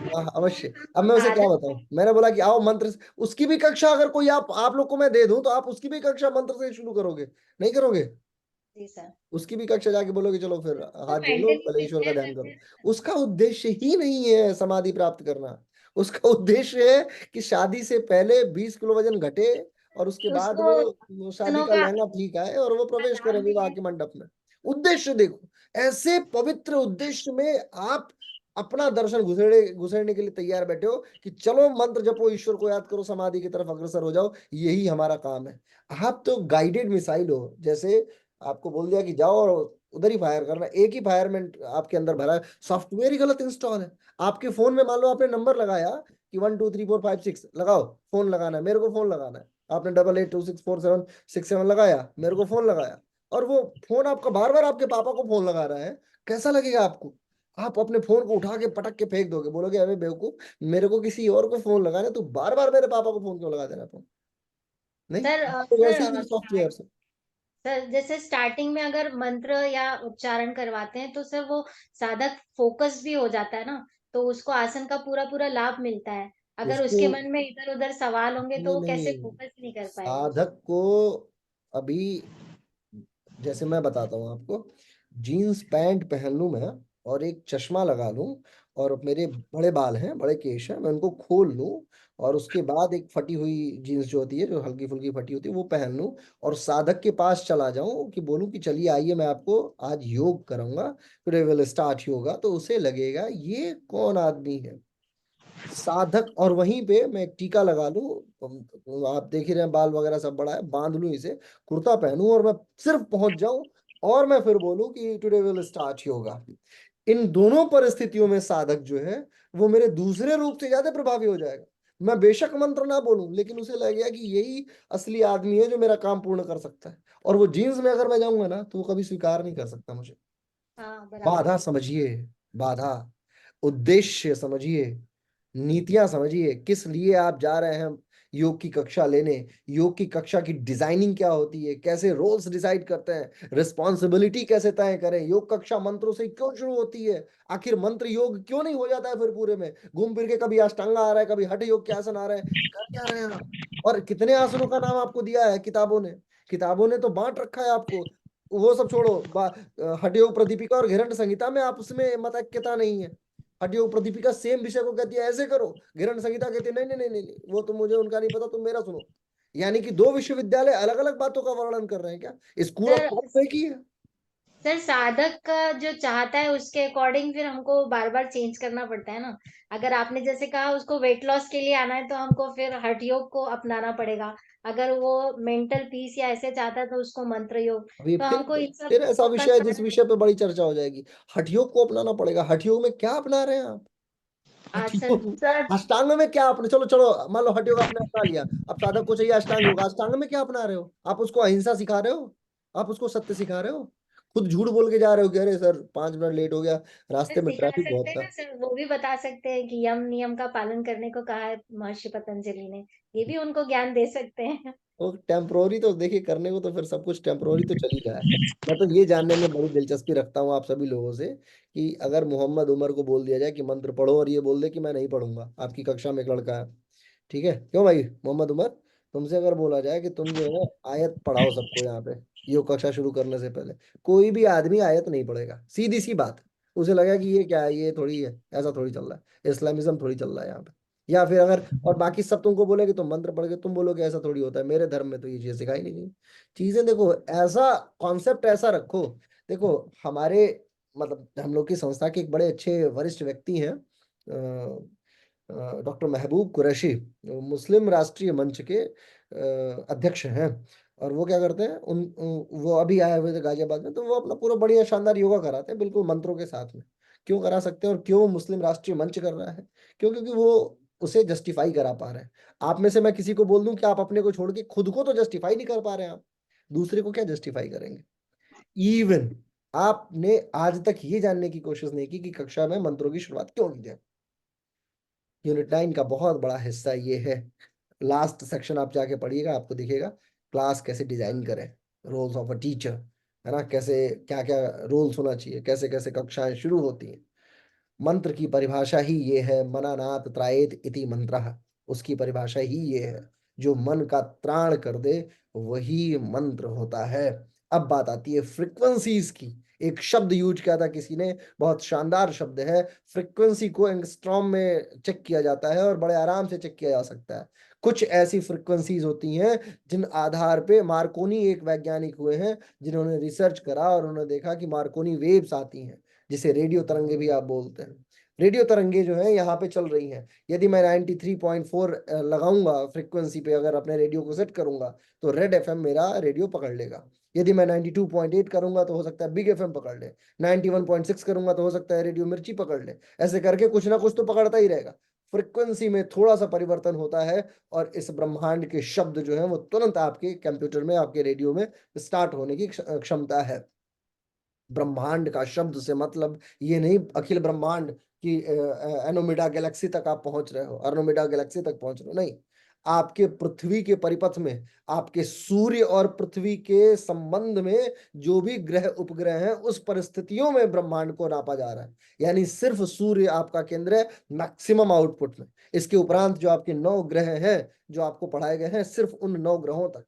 हाँ अवश्य। अब मैं उसे क्या साधक बताऊं? मैंने बोला कि आओ मंत्र उसकी भी कक्षा अगर कोई आप लोग को मैं दे दूं तो आप उसकी भी कक्षा मंत्र से ही शुरू करोगे? नहीं करोगे? जी सर। उसकी भी कक्षा जाके बोलोगे चलो फिर तो हाथ जोड़ लो, मेंटली पहले ईश्वर का प्रिपेयर ध्यान करते करो। हैं उसका उद्देश्य ही नहीं है समाधि प्राप्त करना। उसका उद्देश्य है कि शादी से पहले 20 किलो वजन घटे और उसके बाद उसको वो शादी दोनों का का लहंगा ठीक आए और वो प्रवेश लाभ करे विवाह मिले। के मंडप में। उद्देश्य देखो, ऐसे पवित्र उद्देश्य में आप अपना दर्शन घुसेड़े घुसेड़ने के लिए तैयार बैठे हो कि चलो मंत्र जपो, ईश्वर को याद करो, समाधि की तरफ अग्रसर हो जाओ, यही हमारा काम है। आप तो गाइडेड मिसाइल हो। जैसे आपको बोल दिया कि जाओ और उधर ही फायर करना, एक ही फायरमेंट आपके अंदर भरा है, सॉफ्टवेयर ही गलत इंस्टॉल है। आपके फोन में मान लो आपने नंबर लगाया कि 1 2 3 4 5 6 लगाओ, फोन लगाना है, मेरे को फोन लगाना है। आपने 88264767 लगाया, मेरे को फोन लगाया, और वो फोन आपका बार बार आपके पापा को फोन लगा रहा है। कैसा लगेगा आपको? आप अपने फोन को उठा के पटक के फेंक दोगे, बोलोगे अरे बेवकूफ, मेरे को किसी और को फोन लगाना है, तू बार बार मेरे पापा को फोन क्यों लगा देना फोन? नहीं, सर तो वैसे ही सॉफ्टवेयर से। सर जैसे स्टार्टिंग में अगर मंत्र या उच्चारण करवाते हैं तो सर वो साधक फोकस भी हो जाता है ना, तो उसको आसन का पूरा पूरा लाभ मिलता है। अगर उसको उसके मन में इधर उधर सवाल होंगे तो नहीं वो कैसे नहीं, फोकस नहीं कर पाएगा। साधक को अभी, जैसे मैं बताता हूँ आपको, जीन्स पैंट पहन लूं मैं और एक चश्मा लगा लूं और मेरे बड़े बाल हैं, बड़े केश हैं, मैं उनको खोल लूं और उसके बाद एक फटी हुई जीन्स जो होती है, जो हल्की फुल्की फटी होती है, वो पहन लूं और साधक के पास चला जाऊं कि बोलूं कि चलिए आइए मैं आपको आज योग कराऊंगा, टुडे विल स्टार्ट योगा, तो उसे लगेगा ये कौन आदमी है, साधक। और वहीं पे मैं एक टीका लगा लूं, आप देख ही रहे हैं बाल वगैरह सब बड़ा है, बांध लूं इसे, कुर्ता पहनूं और मैं सिर्फ पहुंच जाऊं और मैं फिर बोलूं कि टुडे विल स्टार्ट योगा। इन दोनों परिस्थितियों में साधक जो है वो मेरे दूसरे रूप से ज्यादा प्रभावी हो जाएगा। मैं बेशक मंत्र ना बोलूं, लेकिन उसे लगेगा कि यही असली आदमी है जो मेरा काम पूर्ण कर सकता है। और वो जीन्स में अगर मैं जाऊंगा ना तो वो कभी स्वीकार नहीं कर सकता मुझे। हाँ बराबर। बाधा समझिए, बाधा, उद्देश्य समझिए, नीतियां समझिए, किस लिए आप जा रहे हैं योग की कक्षा लेने, योग की कक्षा की डिजाइनिंग क्या होती है, कैसे रोल्स डिसाइड करते हैं, रिस्पॉन्सिबिलिटी कैसे तय करें, योग कक्षा मंत्रों से क्यों शुरू होती है, आखिर मंत्र योग क्यों नहीं हो जाता है फिर पूरे में, घूम फिर के कभी अष्टांगा आ रहा है, कभी हठ योग के आसन आ रहे हैं, कर क्या रहे हैं आप। और कितने आसनों का नाम आपको दिया है किताबों ने, किताबों ने तो बांट रखा है आपको। वो सब छोड़ो, हठ योग प्रदीपिका और घिरंड संहिता में आप उसमें मतैक्यता नहीं है। हठ योग प्रदीपिका सेम विषय को कहती है ऐसे करो, घिरंड संहिता कहती है नहीं नहीं नहीं नहीं नहीं, वो तो मुझे उनका नहीं पता, तुम मेरा सुनो। यानी कि दो विश्वविद्यालय अलग अलग बातों का वर्णन कर रहे हैं क्या, स्कूल ऑफ सर थॉट एक ही है। सर साधक का जो चाहता है उसके अकॉर्डिंग फिर हमको बार बार चेंज करना पड़ता है ना। अगर आपने जैसे कहा उसको वेट लॉस के लिए आना है तो हमको फिर हठ योग को अपनाना पड़ेगा। अगर वो मेंटल पीस या ऐसे चाहता है तो उसको मंत्र योग। अभी तो हमको इन सब फिर ऐसा का विषय है जिस विषय पे बड़ी चर्चा हो जाएगी, हठ योग को अपनाना पड़ेगा। हठ योग में क्या अपना रहे हैं आप, हठ सर योग सर अष्टांग में क्या अपने, चलो चलो मान लो हठ योग आपने अपना लिया, अब साधक को चाहिए अष्टांग योग, अष्टांग में क्या अपना रहे हो आप, उसको अहिंसा सिखा रहे हो, आप उसको सत्य सिखा रहे हो, खुद झूठ बोल के जा रहे हो कि अरे सर 5 मिनट लेट हो गया, रास्ते में सिखा ट्रैफिक सकते बहुत हैं ना था। सर, वो भी बता सकते हैं कि यम नियम का पालन करने को कहा है महर्षि पतंजलि ने। ये भी उनको ज्ञान दे सकते हैं। तो टेम्प्रोरी तो देखिए करने को तो फिर सब कुछ टेम्प्रोरी तो चल ही रहा है। मैं तो ये जानने में बड़ी दिलचस्पी रखता हूँ आप सभी लोगों से कि अगर मोहम्मद उमर को बोल दिया जाए कि मंत्र पढ़ो और ये बोल दे कि मैं नहीं पढ़ूंगा, आपकी कक्षा में एक लड़का है, ठीक है, क्यों भाई मोहम्मद उमर, तुमसे अगर बोला जाए कि तुम जो है आयत पढ़ाओ सबको यहाँ पे योग कक्षा शुरू करने से पहले, कोई भी आदमी आयत नहीं पढ़ेगा, सीधी सी बात। उसे लगेगा कि ये क्या है, ये थोड़ी है, ऐसा थोड़ी चल रहा है, इस्लामिज्म थोड़ी चल रहा है यहाँ पे। या फिर अगर और बाकी सब तुमको बोले कि तुम मंत्र पढ़ के तुम बोलोगे ऐसा थोड़ी होता है, मेरे धर्म में तो ये चीजें सिखाई नहीं गई। चीजें देखो, ऐसा कॉन्सेप्ट ऐसा रखो। देखो हमारे मतलब हम लोग की संस्था के एक बड़े अच्छे वरिष्ठ व्यक्ति हैं, डॉक्टर महबूब कुरैशी, वो मुस्लिम राष्ट्रीय मंच के अध्यक्ष हैं। और वो क्या करते हैं वो अभी आए हुए थे गाजियाबाद में, तो वो अपना पूरा बढ़िया शानदार योगा कराते हैं बिल्कुल मंत्रों के साथ में। क्यों करा सकते हैं और क्यों मुस्लिम राष्ट्रीय मंच कर रहा है, क्यों, क्योंकि वो उसे जस्टिफाई करा पा रहे हैं। आप में से मैं किसी को बोल दूं कि आप अपने को छोड़ के खुद को तो जस्टिफाई नहीं कर पा रहे हैं, आप दूसरे को क्या जस्टिफाई करेंगे। इवन आपने आज तक ये जानने की कोशिश नहीं की कि कक्षा में मंत्रों की शुरुआत क्यों की जाए। यूनिट 9 का बहुत बड़ा हिस्सा ये है। लास्ट सेक्शन आप जाके पढ़िएगा, आपको दिखेगा क्लास कैसे डिजाइन करें, रोल्स ऑफ अ टीचर, है ना, कैसे क्या क्या रोल्स होना चाहिए, कैसे कैसे कक्षाएं शुरू होती हैं। मंत्र की परिभाषा ही ये है, मनानाथ त्रायेत इति मंत्रः, उसकी परिभाषा ही ये है, जो मन का त्राण कर दे वही मंत्र होता है। अब बात आती है फ्रीक्वेंसीज की। एक शब्द यूज किया था किसी ने, बहुत शानदार शब्द है, फ्रीक्वेंसी को एंगस्ट्रॉम में चेक किया जाता है और बड़े आराम से चेक किया जा सकता है। कुछ ऐसी फ्रीक्वेंसीज होती हैं जिन आधार पे मार्कोनी एक वैज्ञानिक हुए हैं जिन्होंने रिसर्च करा और उन्होंने देखा कि मार्कोनी वेव्स आती हैं, जिसे रेडियो तरंगे भी आप बोलते हैं। रेडियो तरंगे जो है यहाँ पे चल रही हैं, यदि मैं 93.4 लगाऊंगा फ्रीक्वेंसी पे, अगर अपने रेडियो को सेट करूंगा तो रेड एफएम मेरा रेडियो पकड़ लेगा। यदि मैं 92.8 करूंगा तो हो सकता है बिग एफएम पकड़ ले, 91.6 करूंगा तो हो सकता है रेडियो मिर्ची पकड़ ले, ऐसे करके कुछ ना कुछ तो पकड़ता ही रहेगा। फ्रीक्वेंसी में थोड़ा सा परिवर्तन होता है और इस ब्रह्मांड के शब्द जो है वो तुरंत आपके कंप्यूटर में, आपके रेडियो में स्टार्ट होने की क्षमता है। ब्रह्मांड का शब्द से मतलब ये नहीं अखिल ब्रह्मांड की एनोमिडा गैलेक्सी तक आप पहुंच रहे हो, अर्नोमिडा गैलेक्सी तक पहुंच रहे हो, नहीं। आपके पृथ्वी के परिपथ में, आपके सूर्य और पृथ्वी के संबंध में जो भी ग्रह उपग्रह हैं उस परिस्थितियों में ब्रह्मांड को नापा जा रहा है। यानी सिर्फ सूर्य आपका केंद्र है मैक्सिमम आउटपुट में, इसके उपरांत जो आपके 9 ग्रह हैं जो आपको पढ़ाए गए हैं, सिर्फ उन 9 ग्रहों तक,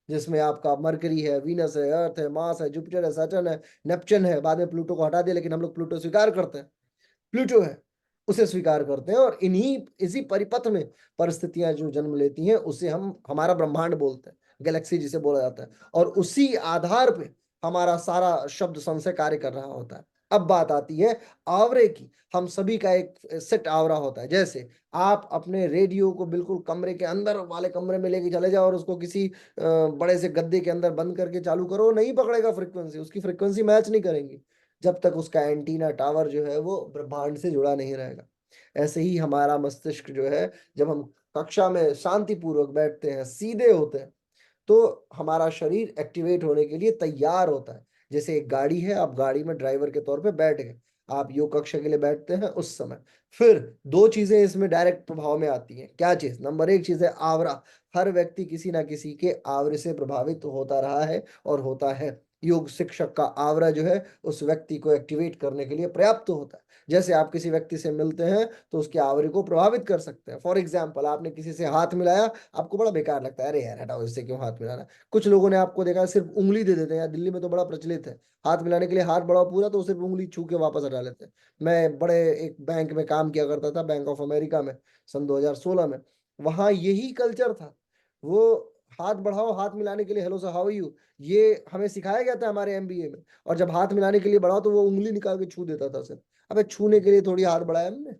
जिसमें आपका मरकरी है, वीनस है, अर्थ है, मार्स है, जुपिटर है, सैटर्न है, नेपच्यून है, बाद में प्लूटो को हटा दिया लेकिन हम लोग प्लूटो स्वीकार करते हैं, प्लूटो है। उसे स्वीकार करते हैं, और इसी परिपथ में परिस्थितियां जो जन्म लेती हैं उसे हम हमारा ब्रह्मांड बोलते हैं, गैलेक्सी जिसे बोला जाता है, और उसी आधार पे हमारा सारा शब्द संशय कार्य कर रहा होता है। अब बात आती है आवरे की। हम सभी का एक सेट आवरा होता है। जैसे आप अपने रेडियो को बिल्कुल कमरे के अंदर वाले कमरे में लेके चले जाओ और उसको किसी बड़े से गद्दे के अंदर बंद करके चालू करो, नहीं पकड़ेगा फ्रिक्वेंसी, उसकी फ्रिक्वेंसी मैच नहीं करेंगी जब तक उसका एंटीना टावर जो है वो ब्रह्मांड से जुड़ा नहीं रहेगा। ऐसे ही हमारा मस्तिष्क जो है, जब हम कक्षा में शांतिपूर्वक बैठते हैं, सीधे होते हैं, तो हमारा शरीर एक्टिवेट होने के लिए तैयार होता है। जैसे एक गाड़ी है, आप गाड़ी में ड्राइवर के तौर पे बैठ गए, आप योग कक्षा के लिए बैठते हैं उस समय। फिर दो चीजें इसमें डायरेक्ट प्रभाव में आती हैं। क्या चीज? नंबर एक चीज है आवरा। हर व्यक्ति किसी ना किसी के आवरे से प्रभावित होता रहा है और होता है। योग शिक्षक का आवरा जो है उस व्यक्ति को एक्टिवेट करने के लिए पर्याप्त होता है। जैसे आप किसी व्यक्ति से मिलते हैं तो उसके आवरे को प्रभावित कर सकते हैं। फॉर एग्जाम्पल, आपने किसी से हाथ मिलाया, आपको बड़ा बेकार लगता है, अरे यार हटाओ, इससे क्यों हाथ मिलाना। कुछ लोगों ने आपको देखा सिर्फ उंगली दे देते हैं, दिल्ली में तो बड़ा प्रचलित है, हाथ मिलाने के लिए हाथ बड़ा पूरा तो सिर्फ उंगली छू के वापस हटा लेते हैं। मैं बड़े एक बैंक में काम किया करता था, बैंक ऑफ अमेरिका में, सन 2016 में। वहां यही कल्चर था। वो हाथ बढ़ाओ, हाथ मिलाने के लिए hello sir how are you, ये हमें सिखाया गया था हमारे एमबीए में। और जब हाथ मिलाने के लिए बढ़ाओ तो वो उंगली निकाल के छू देता था। सर अबे छूने के लिए थोड़ी हाथ बढ़ाया हमने,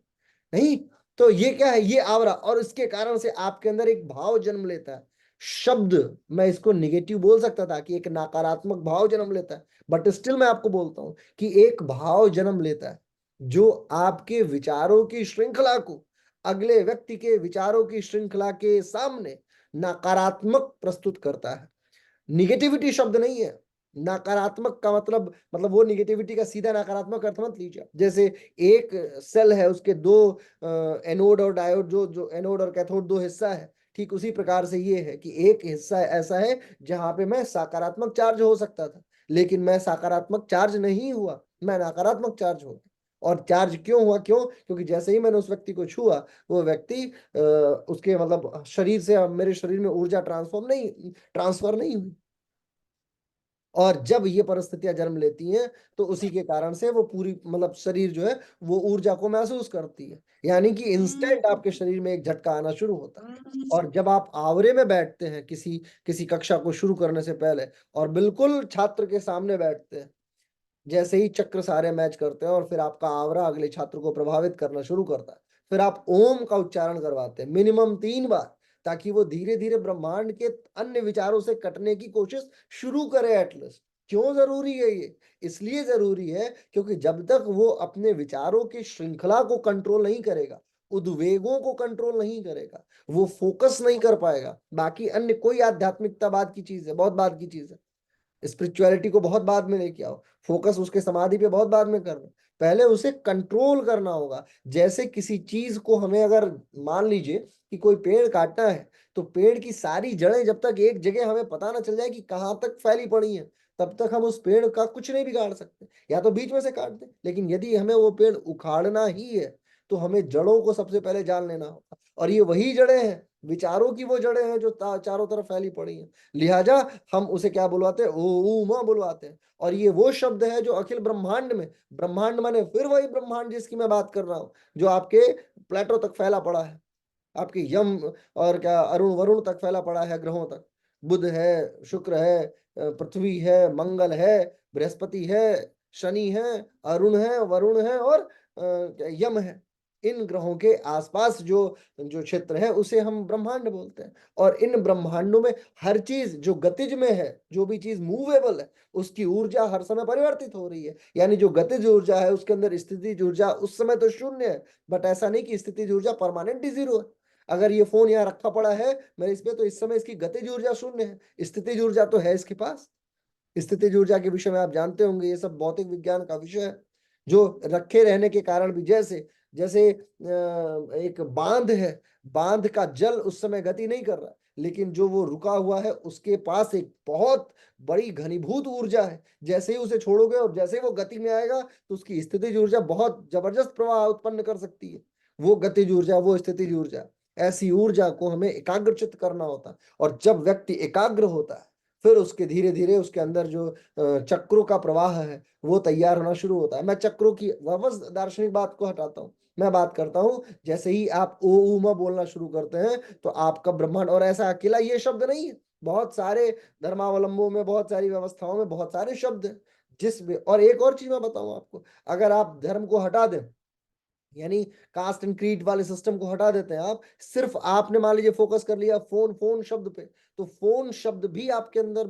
नहीं। तो ये क्या है? ये आवरा। और इसके कारण से आपके अंदर एक भाव जन्म लेता है। शब्द, मैं इसको निगेटिव बोल सकता था कि एक नकारात्मक भाव जन्म लेता है, बट स्टिल मैं आपको बोलता हूं कि एक भाव जन्म लेता है जो आपके विचारों की श्रृंखला को अगले व्यक्ति के विचारों की श्रृंखला के सामने नकारात्मक प्रस्तुत करता है। निगेटिविटी शब्द नहीं है। नकारात्मक का मतलब वो निगेटिविटी का सीधा नकारात्मक अर्थ मत लीजिए। जैसे एक सेल है, उसके दो एनोड और डायोड, जो एनोड और कैथोड दो हिस्सा है, ठीक उसी प्रकार से ये है कि एक हिस्सा ऐसा है जहां पे मैं सकारात्मक चार्ज हो सकता था, लेकिन मैं सकारात्मक चार्ज नहीं हुआ, मैं नकारात्मक चार्ज हो गया। और चार्ज क्यों हुआ? क्योंकि जैसे ही मैंने उस व्यक्ति को छुआ, वो व्यक्ति उसके शरीर से मेरे शरीर में ऊर्जा ट्रांसफर नहीं हुई। और जब ये परिस्थितियां जन्म लेती हैं तो उसी के कारण से वो पूरी शरीर जो है वो ऊर्जा को महसूस करती है। यानी कि इंस्टेंट आपके शरीर में एक झटका आना शुरू होता है। और जब आप आवरे में बैठते हैं किसी किसी कक्षा को शुरू करने से पहले, और बिल्कुल छात्र के सामने बैठते हैं, जैसे ही चक्र सारे मैच करते हैं और फिर आपका आवरा अगले छात्र को प्रभावित करना शुरू करता है, फिर आप ओम का उच्चारण करवाते हैं मिनिमम 3 बार, ताकि वो धीरे धीरे ब्रह्मांड के अन्य विचारों से कटने की कोशिश शुरू करे एटलीस्ट। क्यों जरूरी है ये? इसलिए जरूरी है क्योंकि जब तक वो अपने विचारों की श्रृंखला को कंट्रोल नहीं करेगा, उद्वेगों को कंट्रोल नहीं करेगा, वो फोकस नहीं कर पाएगा। बाकी अन्य कोई आध्यात्मिकता बाद की चीज है, बहुत बाद की चीज है। स्पिरिचुअलिटी को बहुत बाद में लेके आओ, फोकस उसके समाधि पे बहुत बाद में करना, पहले उसे कंट्रोल करना होगा। जैसे किसी चीज को हमें, अगर मान लीजिए कि कोई पेड़ काटना है, तो पेड़ की सारी जड़ें जब तक एक जगह हमें पता ना चल जाए कि कहाँ तक फैली पड़ी है, तब तक हम उस पेड़ का कुछ नहीं बिगाड़ सकते। या तो बीच में से काट दे, लेकिन यदि हमें वो पेड़ उखाड़ना ही है तो हमें जड़ों को सबसे पहले जान लेना होगा। और ये वही जड़ें हैं, विचारों की वो जड़ें हैं जो चारों तरफ फैली पड़ी हैं। लिहाजा हम उसे क्या बुलवाते हैं? ओम बुलवाते हैं। और ये वो शब्द है जो अखिल ब्रह्मांड में, ब्रह्मांड माने फिर वही ब्रह्मांड जिसकी मैं बात कर रहा हूं, जो आपके प्लेटो तक फैला पड़ा है, आपके यम और क्या अरुण वरुण तक फैला पड़ा है, ग्रहों तक। बुध है, शुक्र है, पृथ्वी है, मंगल है, बृहस्पति है, शनि है, अरुण है, वरुण है और यम है। इन ग्रहों के आसपास जो जो क्षेत्र है उसे हम ब्रह्मांड बोलते हैं। और इन ब्रह्मांडों में हर चीज जो गतिज में है, जो भी चीज मूवेबल है, उसकी ऊर्जा हर समय परिवर्तित हो रही है। यानी जो गतिज ऊर्जा है उसके अंदर स्थितिज ऊर्जा उस समय तो शून्य है, बट ऐसा नहीं कि स्थितिज ऊर्जा परमानेंट ही 0 है। अगर ये फोन यहाँ रखा पड़ा है मेरे इस पे, तो इस समय इसकी गतिज ऊर्जा शून्य है, स्थितिज ऊर्जा तो है इसके पास। स्थितिज ऊर्जा के विषय में आप जानते होंगे, ये सब भौतिक विज्ञान का विषय है। जो रखे रहने के कारण भी, जैसे जैसे एक बांध है, बांध का जल उस समय गति नहीं कर रहा, लेकिन जो वो रुका हुआ है उसके पास एक बहुत बड़ी घनीभूत ऊर्जा है। जैसे ही उसे छोड़ोगे और जैसे ही वो गति में आएगा तो उसकी स्थितिज ऊर्जा बहुत जबरदस्त प्रवाह उत्पन्न कर सकती है। वो गतिज ऊर्जा, वो स्थितिज ऊर्जा, ऐसी ऊर्जा को हमें एकाग्रचित करना होता है। और जब व्यक्ति एकाग्र होता है, फिर उसके धीरे धीरे उसके अंदर जो चक्रों का प्रवाह है वो तैयार होना शुरू होता है। मैं चक्रों की वापस दार्शनिक बात को हटाता हूँ, मैं बात करता हूँ जैसे ही आप ओ ऊ म बोलना शुरू करते हैं तो आपका ब्रह्मांड, और ऐसा अकेला ये शब्द नहीं है, बहुत सारे धर्मावलंबों में, बहुत सारी व्यवस्थाओं में बहुत सारे शब्द हैं जिसमें। और एक और चीज मैं बताऊं आपको, अगर आप धर्म को हटा दें, यानी कास्ट एंड क्रीड वाले सिस्टम को हटा देते हैं आप, सिर्फ आपने मान लीजिए फोकस कर लिया फोन फोन शब्द पे, तो फोन शब्द भी आपके अंदर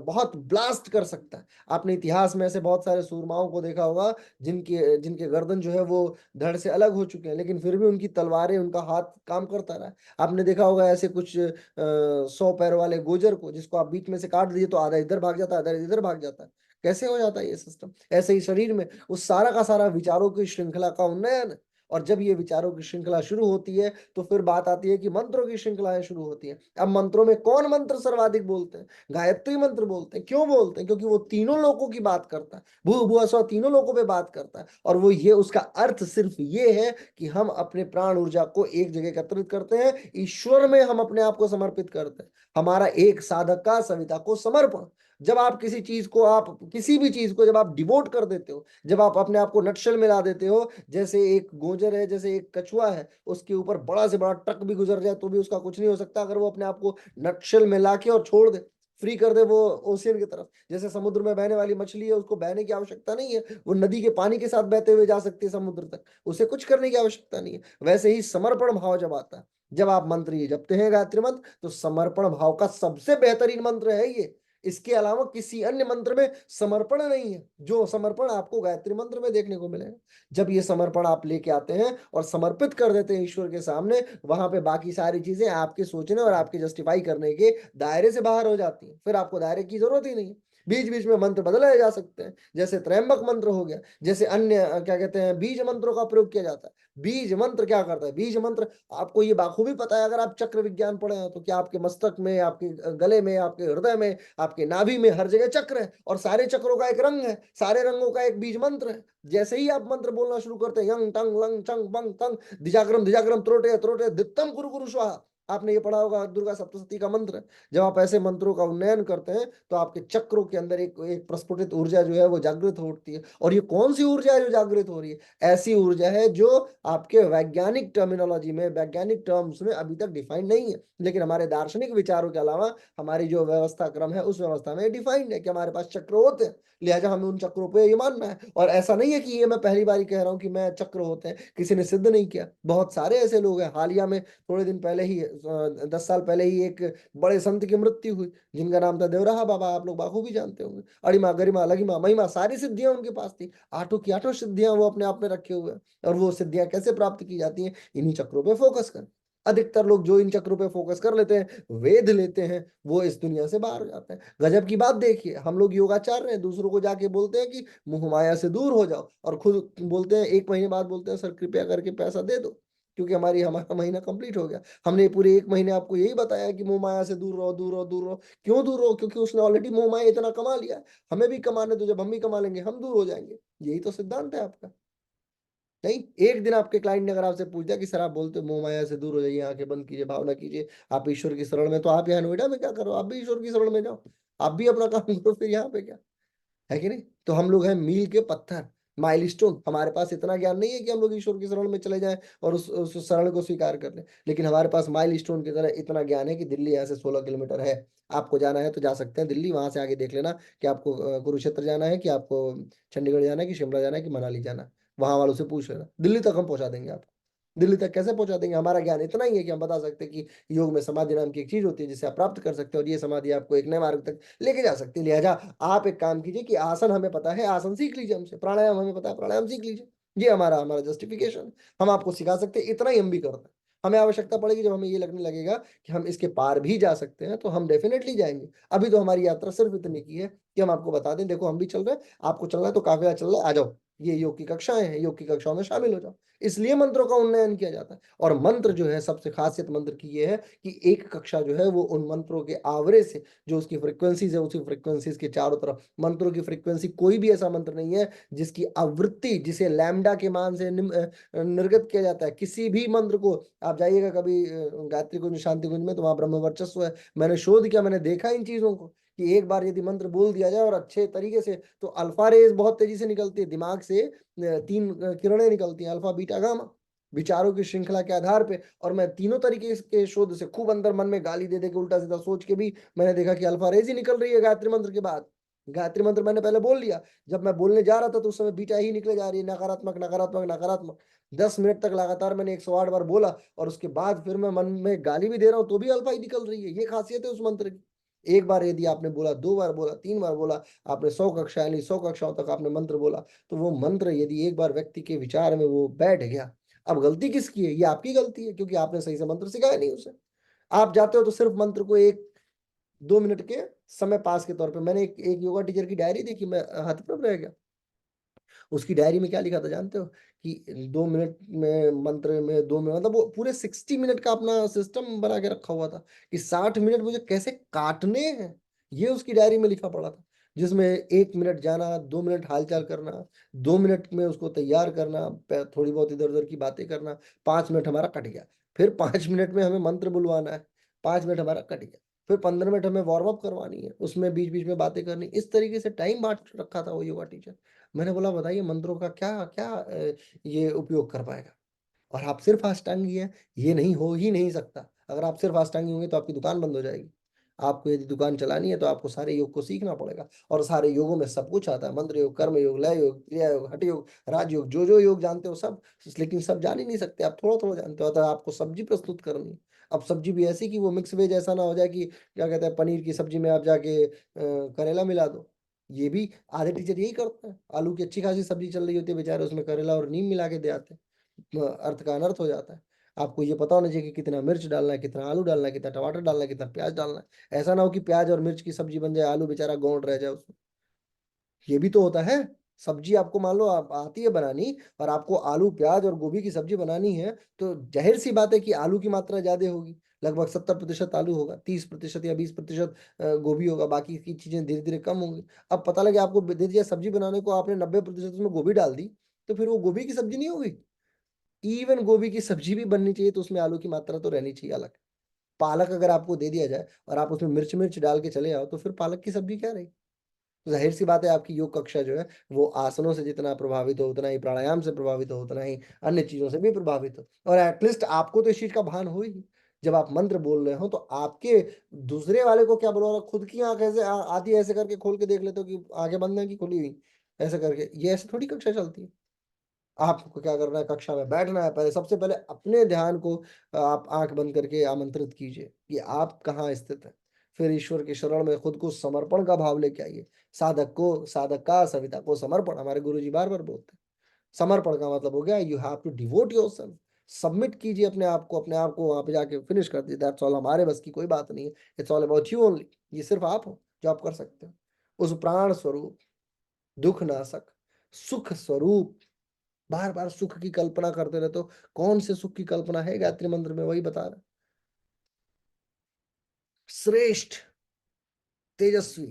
बहुत ब्लास्ट कर सकता है। आपने इतिहास में ऐसे बहुत सारे सूरमाओं को देखा होगा जिनके जिनके गर्दन जो है वो धड़ से अलग हो चुके हैं, लेकिन फिर भी उनकी तलवारें, उनका हाथ काम करता रहा है। आपने देखा होगा ऐसे कुछ 100 पैर वाले गोजर को, जिसको आप बीच में से काट दिए तो आधा इधर भाग जाता है, आधा इधर भाग जाता है। कैसे हो जाता है ये सिस्टम? ऐसे ही शरीर में उस सारा का सारा विचारों की श्रृंखला का उन्नयन है। और जब ये विचारों की श्रृंखला शुरू होती है तो फिर बात आती है कि मंत्रों की श्रृंखलाएं शुरू होती है। अब मंत्रों में कौन मंत्र सर्वाधिक बोलते हैं? गायत्री मंत्र बोलते हैं। क्यों बोलते हैं? क्योंकि वो तीनों लोकों की बात करता है, भू भुआ स्व तीनों लोकों पे बात करता है। और वो ये, उसका अर्थ सिर्फ ये है कि हम अपने प्राण ऊर्जा को एक जगह एकत्रित करते हैं, ईश्वर में हम अपने आप को समर्पित करते हैं। हमारा एक साधक का सविता को समर्पण। जब आप किसी चीज को, आप किसी भी चीज को जब आप डिवोट कर देते हो, जब आप अपने आप को नटशल में ला देते हो, जैसे एक गोजर है, जैसे एक कछुआ है, उसके ऊपर बड़ा से बड़ा ट्रक भी गुजर जाए तो भी उसका कुछ नहीं हो सकता अगर वो अपने आप को नटशल में लाके और छोड़ दे, फ्री कर दे वो ओशियन की तरफ। जैसे समुद्र में बहने वाली मछली है, उसको बहने की आवश्यकता नहीं है, वो नदी के पानी के साथ बहते हुए जा सकती है समुद्र तक, उसे कुछ करने की आवश्यकता नहीं है। वैसे ही समर्पण भाव जब आता है, जब आप मंत्र ये जपते हैं गायत्री मंत्र, तो समर्पण भाव का सबसे बेहतरीन मंत्र है ये। इसके अलावा किसी अन्य मंत्र में समर्पण नहीं है, जो समर्पण आपको गायत्री मंत्र में देखने को मिलेगा। जब ये समर्पण आप लेके आते हैं और समर्पित कर देते हैं ईश्वर के सामने, वहां पे बाकी सारी चीजें आपके सोचने और आपके जस्टिफाई करने के दायरे से बाहर हो जाती हैं। फिर आपको दायरे की जरूरत ही नहीं है। बीच बीच में मंत्र बदलाए जा सकते हैं, जैसे त्रयंबक मंत्र हो गया, जैसे अन्य क्या कहते हैं, बीज मंत्रों का प्रयोग किया जाता है। बीज मंत्र क्या करता है? बीज मंत्र, आपको ये बाखूबी पता है, अगर आप चक्र विज्ञान पढ़े हैं तो क्या आपके मस्तक में, आपके गले में, आपके हृदय में, आपके नाभि में हर जगह चक्र है, और सारे चक्रों का एक रंग है, सारे रंगों का एक बीज मंत्र है। जैसे ही आप मंत्र बोलना शुरू करते हैं, यंग टंग लंग चंग बंग तंग दिजाग्रम दिजाग्रम त्रोटे त्रोटे दित्तम कुरु कुरु स्वाहा, आपने ये पढ़ा होगा दुर्गा सप्तशती का मंत्र। जब आप ऐसे मंत्रों का उन्नयन करते हैं तो आपके चक्रों के अंदर एक एक प्रस्फुटित ऊर्जा जो है वो जागृत होती है। और ये कौन सी ऊर्जा है जो जागृत हो रही है? ऐसी ऊर्जा है जो आपके वैज्ञानिक टर्मिनोलॉजी में, वैज्ञानिक टर्म्स में अभी तक डिफाइंड नहीं है, लेकिन हमारे दार्शनिक विचारों के अलावा हमारी जो व्यवस्था क्रम है उस व्यवस्था में डिफाइंड है कि हमारे पास चक्र होते हैं, लिहाजा हमें उन चक्रों पे ये मानना है। और ऐसा नहीं है कि ये मैं पहली बार कह रहा हूं कि मैं चक्र होते हैं, किसी ने सिद्ध नहीं किया। बहुत सारे ऐसे लोग हैं, हालिया में थोड़े दिन पहले ही 10 साल पहले ही एक बड़े संत की मृत्यु हुई, जिनका नाम था देवराहा बाबा, आप लोग बाखूबी जानते होंगे। अड़िमा गरिमा लगिमा महिमा सारी सिद्धियां उनके पास थी, आठों की आठों सिद्धियां वो अपने आप में रखे हुए हैं। और वो सिद्धियां कैसे प्राप्त की जाती हैं? इन्हीं चक्रों पे फोकस कर। अधिकतर लोग जो इन चक्रों पे फोकस कर लेते हैं, वेद लेते हैं, वो इस दुनिया से बाहर हो जाते हैं। गजब की बात देखिए, हम लोग योगाचार्य हैं, दूसरों को जाके बोलते हैं कि मोह माया से दूर हो जाओ, और खुद बोलते हैं 1 महीने बाद बोलते हैं सर कृपया करके पैसा दे दो, क्योंकि हमारा महीना कंप्लीट हो गया। हमने पूरे 1 महीने आपको यही बताया कि मोह माया से दूर रहो, दूर रहो, दूर रहो। क्यों दूर रहो? क्योंकि उसने ऑलरेडी मोह माया इतना कमा लिया है, हमें भी कमाने दो, जब हम भी कमा लेंगे हम दूर हो जाएंगे। यही तो सिद्धांत है आपका। नहीं, एक दिन आपके क्लाइंट ने अगर आपसे पूछ दिया कि सर आप बोलते हो मोह माया से दूर हो जाइए, आंखें बंद कीजिए, भावना कीजिए, आप ईश्वर की शरण में, तो आप यहाँ नोएडा में क्या करो? आप भी ईश्वर की शरण में जाओ, आप भी अपना काम करो, फिर यहाँ पे क्या है कि नहीं? तो हम लोग हैं मील के पत्थर, माइलस्टोन। हमारे पास इतना ज्ञान नहीं है कि हम लोग ईश्वर की शरण में चले जाएं और उस शरण को स्वीकार कर लें, लेकिन हमारे पास माइलस्टोन की तरह इतना ज्ञान है कि दिल्ली यहाँ से 16 किलोमीटर है। आपको जाना है तो जा सकते हैं दिल्ली, वहां से आगे देख लेना कि आपको कुरुक्षेत्र जाना है, कि आपको चंडीगढ़ जाना है, कि शिमला जाना है, कि मनाली जाना है। वहां वालों से पूछ लेना, दिल्ली तक हम पहुंचा देंगे आपको। दिल्ली तक कैसे पहुंचा देंगे? हमारा ज्ञान इतना ही है कि हम बता सकते हैं कि योग में समाधि नाम की एक चीज होती है जिसे आप प्राप्त कर सकते हैं, और ये समाधि आपको एक नए मार्ग तक लेके जा सकती है। लिहाजा आप एक काम कीजिए कि आसन हमें पता है, आसन सीख लीजिए हमसे, प्राणायाम हमें पता है, प्राणायाम सीख लीजिए। ये हमारा हमारा जस्टिफिकेशन, हम आपको सिखा सकते हैं, इतना ही हम भी करते हैं। हमें आवश्यकता पड़ेगी, जब हमें ये लगने लगेगा कि हम इसके पार भी जा सकते हैं, तो हम डेफिनेटली जाएंगे। अभी तो हमारी यात्रा सिर्फ इतनी की है कि हम आपको बता दें, देखो हम भी चल रहे हैं, आपको चलना है तो काफिला चल रहा है, आ जाओ, ये योग की कक्षाएं हैं, योग की कक्षाओं में शामिल हो जाओ। इसलिए मंत्रों का उन्नयन किया जाता है। और मंत्र जो है, सबसे खासियत मंत्र की ये है कि एक कक्षा जो है वो उन मंत्रों के आवरे से, जो उसकी फ्रिक्वेंसीज है, उसी फ्रिक्वेंसीज के चारों तरफ मंत्रों की फ्रिक्वेंसी, कोई भी ऐसा मंत्र नहीं है जिसकी आवृत्ति, जिसे लैम्डा के मान से निर्गत किया जाता है। किसी भी मंत्र को आप जाइएगा कभी गायत्री कुंज, शांति कुंज में, तो वहां ब्रह्म वर्चस्व है। मैंने शोध किया, मैंने देखा इन चीजों को कि एक बार यदि मंत्र बोल दिया जाए और अच्छे तरीके से, तो अल्फा रेज बहुत तेजी से निकलती है दिमाग से, 3 किरणें निकलती हैं, अल्फा बीटा गामा, विचारों की श्रृंखला के आधार पे। और मैं तीनों तरीके के शोध से खूब अंदर मन में गाली दे दे के उल्टा सीधा सोच के भी मैंने देखा कि अल्फा रेज ही निकल रही है गायत्री मंत्र के बाद। गायत्री मंत्र मैंने पहले बोल लिया, जब मैं बोलने जा रहा था तो उस समय बीटा ही निकले जा रही है, नकारात्मक नकारात्मक नकारात्मक। 10 मिनट तक लगातार मैंने 108 बार बोला, और उसके बाद फिर मैं मन में गाली भी दे रहा हूं तो भी अल्फा ही निकल रही है। ये खासियत है उस मंत्र की। एक बार यदि आपने बोला, 2 बार बोला, 3 बार बोला, आपने 100 कक्षा यानी 100 कक्षाओं तक आपने मंत्र बोला, तो वो मंत्र यदि एक बार व्यक्ति के विचार में वो बैठ गया, अब गलती किसकी है? ये आपकी गलती है, क्योंकि आपने सही से मंत्र सिखाया नहीं उसे। आप जाते हो तो सिर्फ मंत्र को 1-2 मिनट के समय पास के तौर पे। मैंने एक योगा टीचर की डायरी देखी, मैं हतप्रभ रह गया। उसकी डायरी में क्या लिखा था जानते हो? कि 2 मिनट में मंत्र में 2 मिनट, मतलब वो पूरे 60 मिनट का अपना सिस्टम बना के रखा हुआ था कि 60 मिनट मुझे कैसे काटने हैं, ये उसकी डायरी में लिखा पड़ा था। जिसमें 1 मिनट जाना, 2 मिनट हालचाल करना, 2 मिनट में उसको तैयार करना, थोड़ी बहुत इधर उधर की बातें करना, 5 मिनट हमारा कट गया। फिर 5 मिनट में हमें मंत्र बुलवाना है, 5 मिनट हमारा कट गया। फिर 15 मिनट हमें वार्म अप करवानी है, उसमें बीच बीच में बातें करनी। इस तरीके से टाइम बांट रखा था वो योगा टीचर। मैंने बोला बताइए मंत्रों का क्या क्या ये उपयोग कर पाएगा? और आप सिर्फ अष्टांगी हैं, ये नहीं हो ही नहीं सकता। अगर आप सिर्फ अष्टांगी होंगे तो आपकी दुकान बंद हो जाएगी। आपको यदि दुकान चलानी है तो आपको सारे योग को सीखना पड़ेगा, और सारे योगों में सब कुछ आता है, मंत्र योग, कर्म योग, लय योग, क्रिया योग, हठ योग, राजयोग, जो जो योग जानते हो सब। लेकिन सब जान ही नहीं सकते, आप थोड़ा थोड़ा जानते हो। तो आपको सब्जी प्रस्तुत करनी है। अब सब्जी भी ऐसी कि वो मिक्स वेज ऐसा ना हो जाए कि क्या कहते हैं, पनीर की सब्जी में आप जाके करेला मिला दो। ये भी आधे टीचर यही करते हैं। आलू की अच्छी खासी सब्जी चल रही होती है, बेचारे उसमें करेला और नीम मिला के दे आते हैं, अर्थ का अनर्थ हो जाता है। आपको ये पता होना चाहिए कि कितना मिर्च डालना है, कितना आलू डालना है, कितना टमाटर डालना है, कितना प्याज डालना है। ऐसा ना हो कि प्याज और मिर्च की सब्जी बन जाए, आलू बेचारा गौंड रह जाए उसमें। ये भी तो होता है। सब्जी आपको मान लो आप आती है बनानी, और आपको आलू प्याज और गोभी की सब्जी बनानी है, तो जाहिर सी बात है कि आलू की मात्रा ज्यादा होगी। लगभग 70% आलू होगा, 30% या 20% गोभी होगा, बाकी की चीजें धीरे धीरे कम होंगी। अब पता लगे आपको दे दिया सब्जी बनाने को, आपने 90% उसमें गोभी डाल दी, तो फिर वो गोभी की सब्जी नहीं होगी। इवन गोभी की सब्जी भी बननी चाहिए तो उसमें आलू की मात्रा तो रहनी चाहिए अलग। पालक अगर आपको दे दिया जाए और आप उसमें मिर्च मिर्च डाल के चले आओ, तो फिर पालक की सब्जी क्या रही? तो जाहिर सी बात है आपकी योग कक्षा जो है वो आसनों से जितना प्रभावित हो, उतना ही प्राणायाम से प्रभावित हो, उतना ही अन्य चीजों से भी प्रभावित हो। और एटलीस्ट आपको तो इस चीज का भान हो ही। जब आप मंत्र बोल रहे हो तो आपके दूसरे वाले को क्या बोलो, खुद की आंख ऐसे आती है, ऐसे करके खोल के देख लेते हो कि आंखें बंद है कि खुली हुई, ऐसे करके। ये ऐसे थोड़ी कक्षा चलती है। आपको क्या करना है, कक्षा में बैठना है, पहले सबसे पहले अपने ध्यान को आप आंख बंद करके आमंत्रित कीजिए कि आप कहाँ स्थित हैं। फिर ईश्वर के शरण में खुद को समर्पण का भाव लेके आइए। साधक का सविता को समर्पण, हमारे गुरुजी बार बार बोलते हैं। समर्पण का मतलब हो गया you have to devote yourself. Submit कीजिए अपने आप को वहां पे जाके फिनिश कर दीजिए। That's all. हमारे बस की कोई बात नहीं है। It's all about you only. ये सिर्फ आप हो जो आप कर सकते हो। उस प्राण स्वरूप, दुख नाशक, सुख स्वरूप, बार बार सुख की कल्पना करते रहते हो। कौन से सुख की कल्पना है? गायत्री मंत्र में वही बता रहा। श्रेष्ठ, तेजस्वी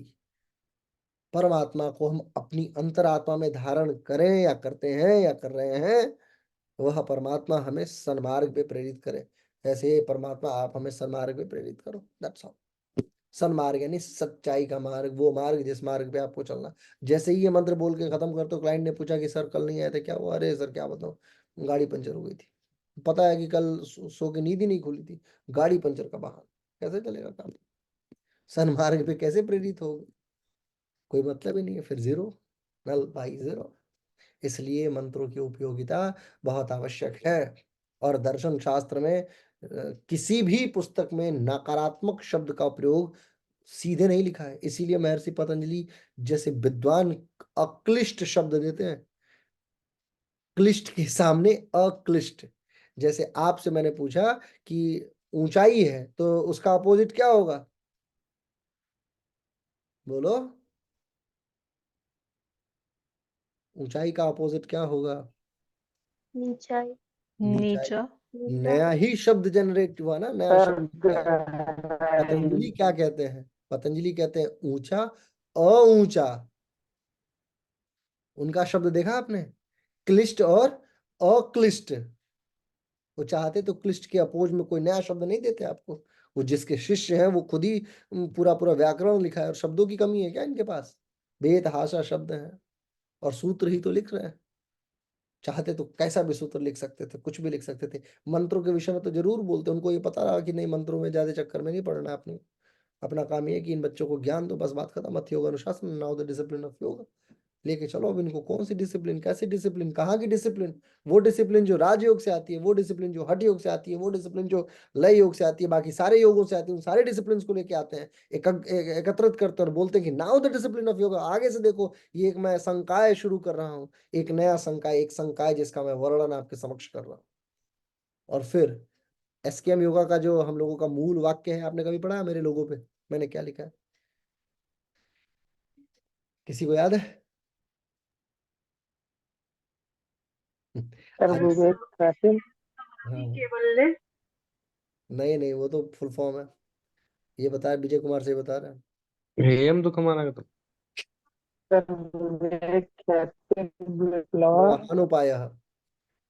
परमात्मा को हम अपनी अंतरात्मा में धारण करें या करते हैं या कर रहे हैं, वह परमात्मा हमें सन्मार्ग पे प्रेरित करे। ऐसे परमात्मा आप हमें सन्मार्ग पे प्रेरित करो। That's all. सन्मार्ग यानी सच्चाई का मार्ग, वो मार्ग जिस मार्ग पे आपको चलना। जैसे ही ये मंत्र बोल के खत्म कर, तो क्लाइंट ने पूछा कि सर कल नहीं आए थे, क्या हुआ? अरे सर क्या बताऊं, गाड़ी पंचर हो गई थी। पता है कि कल सो के नींद ही नहीं खुली थी, गाड़ी पंचर का बहाना। कैसे चलेगा काम? सन्मार्ग पे कैसे प्रेरित होगा? कोई मतलब ही नहीं है। फिर जीरो, नल बाई जीरो। इसलिए मंत्रों की उपयोगिता बहुत आवश्यक है। और दर्शन शास्त्र में किसी भी पुस्तक में नकारात्मक शब्द का प्रयोग सीधे नहीं लिखा है। इसीलिए महर्षि पतंजलि जैसे विद्वान अक्लिष्ट शब्द देते हैं। क्लिष्ट के सामने अक्लिष्ट। जैसे आपसे मैंने पूछा कि ऊंचाई है, तो उसका अपोजिट क्या होगा? बोलो, ऊंचाई का अपोजिट क्या होगा? नीचाई। नीचाई। नीचा। नीचा। नया ही शब्द जनरेट हुआ ना, नया सर शब्द है। पतंजलि क्या कहते हैं? पतंजलि कहते हैं ऊंचा, अऊंचा। उनका शब्द देखा आपने? क्लिष्ट और अक्लिष्ट। वो चाहते तो क्लिष्ट के अपोज में कोई नया शब्द नहीं देते आपको, वो जिसके शिष्य हैं वो खुद ही पूरा पूरा व्याकरण लिखा है, और शब्दों की कमी है क्या इनके पास? बेतहाशा शब्द हैं और सूत्र ही तो लिख रहे हैं। चाहते तो कैसा भी सूत्र लिख सकते थे, कुछ भी लिख सकते थे। मंत्रों के विषय में तो जरूर बोलते, उनको ये पता रहा कि नहीं, मंत्रों में ज्यादा चक्कर में नहीं पड़ना है अपने। अपना काम ये है कि इन बच्चों को ज्ञान दो, बस बात खत्म। मत योग अनुशासन, नाउ द डिसिप्लिन ऑफ योग। लेके चलो अब इनको, कौन सी डिसिप्लिन, कैसी डिसिप्लिन, कहाँ की डिसिप्लिन? वो डिसिप्लिन जो राजयोग से आती है, वो डिसिप्लिन जो हठ योग से आती है, वो डिसिप्लिन जो लय योग से आती है, बाकी सारे योगों से आती है। उन सारे डिसिप्लिन को लेके आते हैं, एकत्रित करते हैं और बोलते हैं कि now the discipline of yoga. आगे से देखो, ये एक मैं संकाय शुरू कर रहा हूँ, एक नया संकाय, एक संकाय जिसका मैं वर्णन आपके समक्ष कर रहा हूँ। और फिर एसकेएम योगा का जो हम लोगों का मूल वाक्य है, आपने कभी पढ़ा है मेरे लोगों पे मैंने क्या लिखा है? किसी को याद है? सर आज विवेक कैसे? हाँ, केवल ने नहीं नहीं, वो तो फुल फॉर्म है। ये बता, विजय कुमार से बता रहा है। हेम दुखमाना का तो सर विवेक कैसे विप्लवा अनुपायः,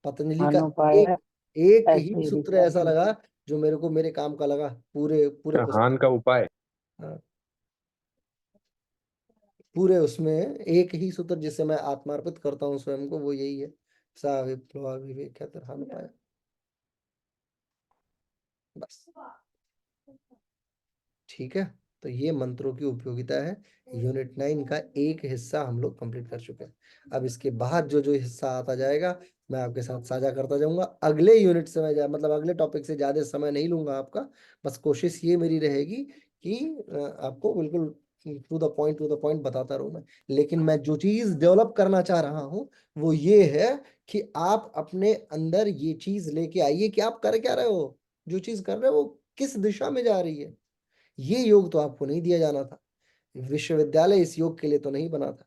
पतंजलि का अनुपाय एक एक ही ऐसे ही सूत्र लिखा ऐसा है। लगा जो मेरे को मेरे काम का लगा, पूरे पूरे हान का उपाय। हाँ, पूरे उसमें एक ही सूत्र जिससे मैं आत्मार्पित करता हूँ स्वयं को, वो यही है, सा विप्लवा विवेक क्या तरह अनुपाय। बस ठीक है। तो ये मंत्रों की उपयोगिता है। यूनिट 9 का एक हिस्सा हम लोग कंप्लीट कर चुके हैं। अब इसके बाद जो जो हिस्सा आता जाएगा मैं आपके साथ साझा करता जाऊंगा। अगले यूनिट से मैं मतलब अगले टॉपिक से ज्यादा समय नहीं लूंगा आपका। बस कोशिश ये मेरी रहेगी कि आपको बिल्कुल टू द पॉइंट बताता रहूं मैं। लेकिन मैं जो चीज डेवलप करना चाह रहा हूं वो ये है कि आप अपने अंदर ये चीज लेके आइए कि आप कर क्या रहे हो, जो चीज कर रहे हो वो किस दिशा में जा रही है। ये योग तो आपको नहीं दिया जाना था। विश्वविद्यालय इस योग के लिए तो नहीं बना था,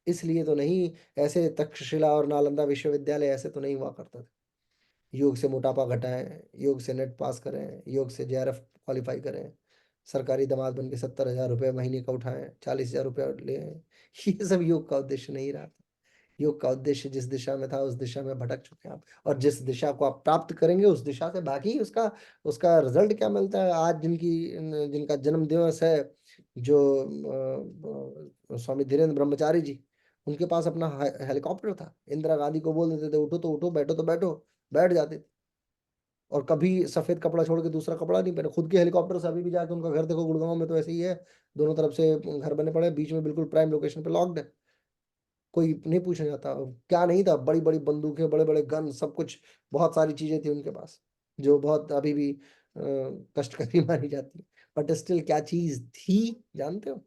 इसलिए तो नहीं। ऐसे तक्षशिला और नालंदा विश्वविद्यालय ऐसे तो नहीं हुआ करता था। योग से मोटापा घटाएं, योग से नेट पास करें, योग से जेआरएफ क्वालिफाई करें, सरकारी दामाद बन के 70,000 रुपये महीने का उठाएं, 40,000 रुपये ले आएं। ये सब योग का उद्देश्य नहीं रहा। योग का उद्देश्य जिस दिशा में था उस दिशा में भटक चुके हैं आप, और जिस दिशा को आप प्राप्त करेंगे उस दिशा से बाकी उसका उसका रिजल्ट क्या मिलता है। आज जिनका जन्म दिवस है, जो स्वामी धीरेन्द्र ब्रह्मचारी जी, उनके पास अपना हेलीकॉप्टर था। इंदिरा गांधी को बोल देते थे उठो तो उठो, बैठो तो बैठो, बैठ जाते थे। और कभी सफेद कपड़ा छोड़ के दूसरा कपड़ा नहीं पहने, खुद के हेलीकॉप्टर से अभी भी जाके उनका घर देखो, गुड़गांव में तो ऐसे ही है, दोनों तरफ से घर बने पड़े, बीच में बिल्कुल प्राइम लोकेशन पे लॉक्ड है, कोई नहीं पूछा जाता। क्या नहीं था, बड़ी बड़ी बंदूकें, बड़े बड़े गन, सब कुछ, बहुत सारी चीजें थी उनके पास, जो बहुत अभी भी कष्टकारी मानी जाती है। बट स्टिल क्या चीज थी जानते हो?